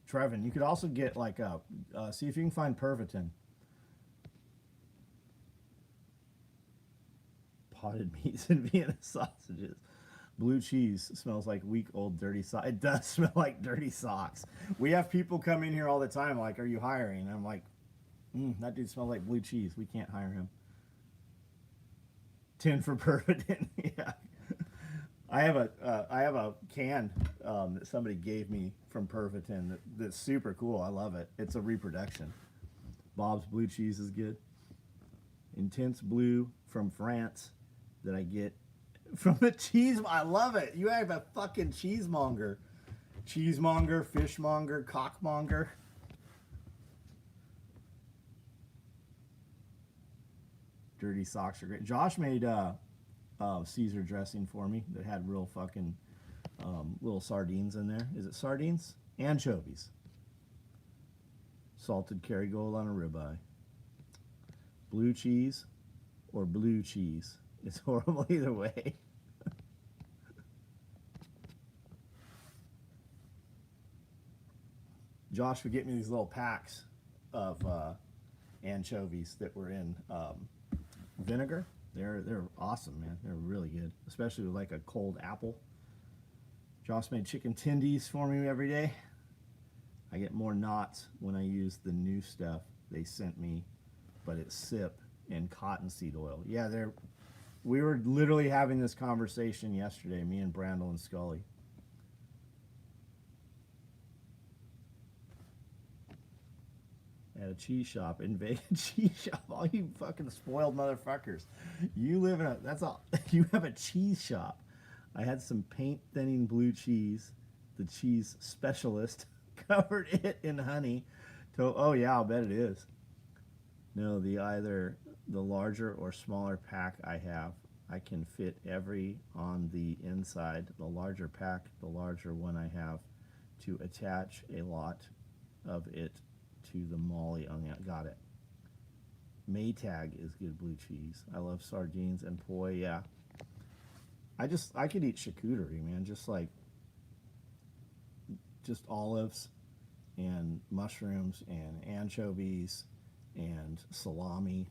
Trevin, you could also get like a, see if you can find Pervitin. Potted meats and Vienna sausages. Blue cheese smells like weak old dirty socks. It does smell like dirty socks. We have people come in here all the time like, are you hiring? And I'm like, that dude smells like blue cheese. We can't hire him. 10 for Pervitin. Yeah. I have a can that somebody gave me from Pervitin that's super cool. I love it. It's a reproduction. Bob's blue cheese is good. Intense blue from France that I get from the cheese. I love it. You have a fucking cheesemonger. Cheesemonger, fishmonger, cockmonger. Dirty socks are great. Josh made Caesar dressing for me that had real fucking little sardines in there. Is it sardines? Anchovies. Salted Kerrygold on a ribeye. Blue cheese or blue cheese. It's horrible either way. Josh would get me these little packs of anchovies that were in vinegar. They're awesome, man. They're really good, especially with like a cold apple. Josh made chicken tendies for me every day. I get more knots when I use the new stuff they sent me, but it's sip and cottonseed oil. Yeah, we were literally having this conversation yesterday, me and Brandel and Scully. At a cheese shop in Vegas. Cheese shop, all you fucking spoiled motherfuckers. You live in you have a cheese shop. I had some paint thinning blue cheese. The cheese specialist covered it in honey. Oh yeah, I'll bet it is. No, either the larger or smaller pack I have, I can fit every on the inside. The larger pack, the larger one I have, to attach a lot of it to the molly on the. Got it. Maytag is good blue cheese. I love sardines and poi. Yeah, I could eat charcuterie, man. Just just olives and mushrooms and anchovies and salami.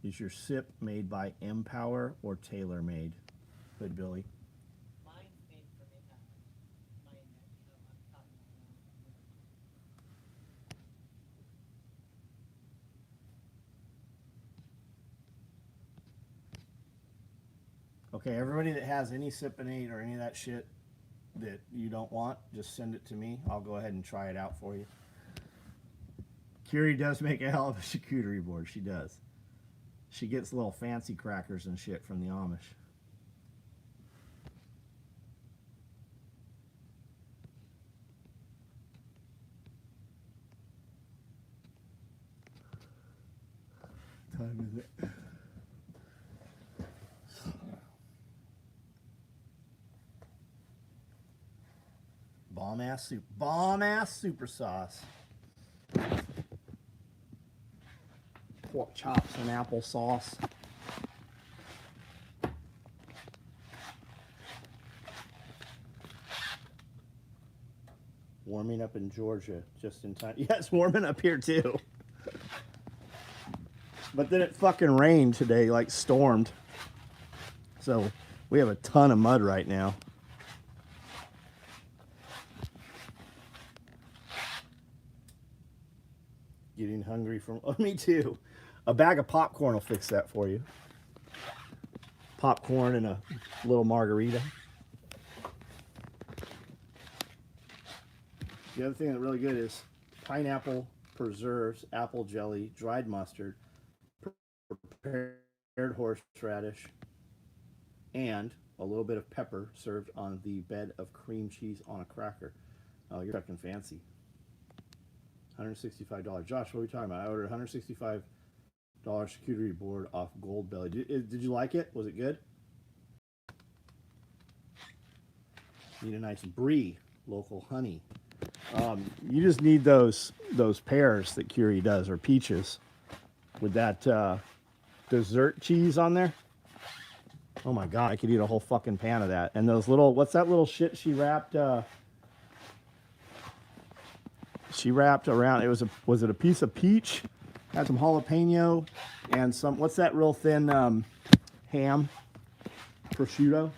Is your sip made by Empower or Tailor Made? Good, Billy. Mine's made for me, that mine, I'm talking Okay, everybody that has any Sipinate or any of that shit that you don't want, just send it to me. I'll go ahead and try it out for you. Curie does make a hell of a charcuterie board. She does. She gets little fancy crackers and shit from the Amish. Time is it? Bomb ass super sauce. Pork chops and applesauce. Warming up in Georgia just in time. Yeah, it's warming up here too. But then it fucking rained today, like stormed. So we have a ton of mud right now. Getting hungry from, oh, me too. A bag of popcorn will fix that for you. Popcorn and a little margarita. The other thing that's really good is pineapple preserves, apple jelly, dried mustard, prepared horseradish, and a little bit of pepper served on the bed of cream cheese on a cracker. Oh, you're fucking fancy. $165. Josh, what are we talking about? I ordered $165 charcuterie board off Gold Belly. Did you like it? Was it good? Need a nice brie, local honey. You just need those pears that Curie does, or peaches, with that dessert cheese on there. Oh my god, I could eat a whole fucking pan of that. And those little, what's that little shit she wrapped? She wrapped around. It was it a piece of peach? Had some jalapeno and some. What's that real thin ham? Prosciutto.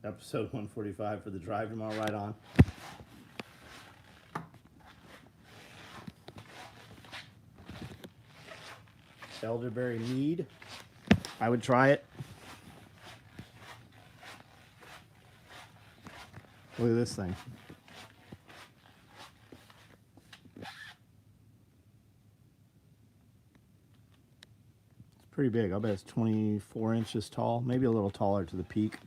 Episode 145 for the drive tomorrow. Right on. Elderberry mead. I would try it. Look at this thing. It's pretty big. I'll bet it's 24 inches tall, maybe a little taller to the peak.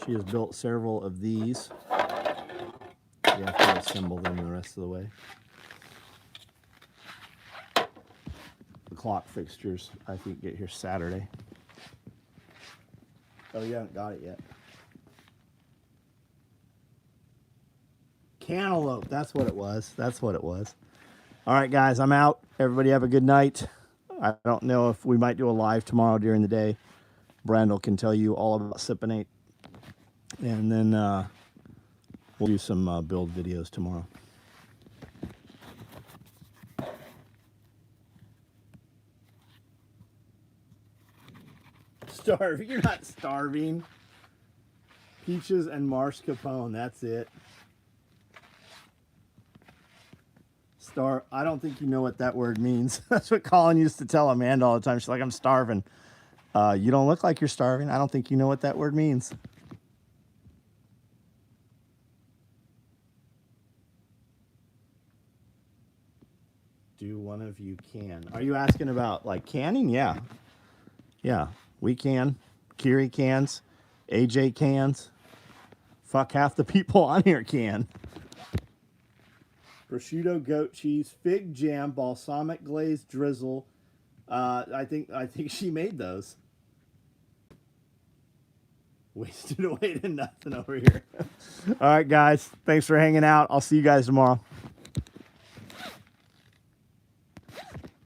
She has built several of these. You have to assemble them the rest of the way. The clock fixtures, I think, get here Saturday. Oh, you haven't got it yet. Cantaloupe, that's what it was. That's what it was. All right, guys, I'm out. Everybody have a good night. I don't know if we might do a live tomorrow during the day. Brandel can tell you all about Sipinate. And then we'll do some build videos tomorrow. Starving? You're not starving. Peaches and mascarpone, that's it. I don't think you know what that word means. That's what Colin used to tell Amanda all the time. She's like, I'm starving. You don't look like you're starving. I don't think you know what that word means. Do one of you can? Are you asking about like canning? Yeah. Yeah, we can. Kiri cans. AJ cans. Fuck, half the people on here can. Prosciutto, goat cheese, fig jam, balsamic glaze, drizzle. I think she made those. Wasted away to nothing over here. All right, guys. Thanks for hanging out. I'll see you guys tomorrow.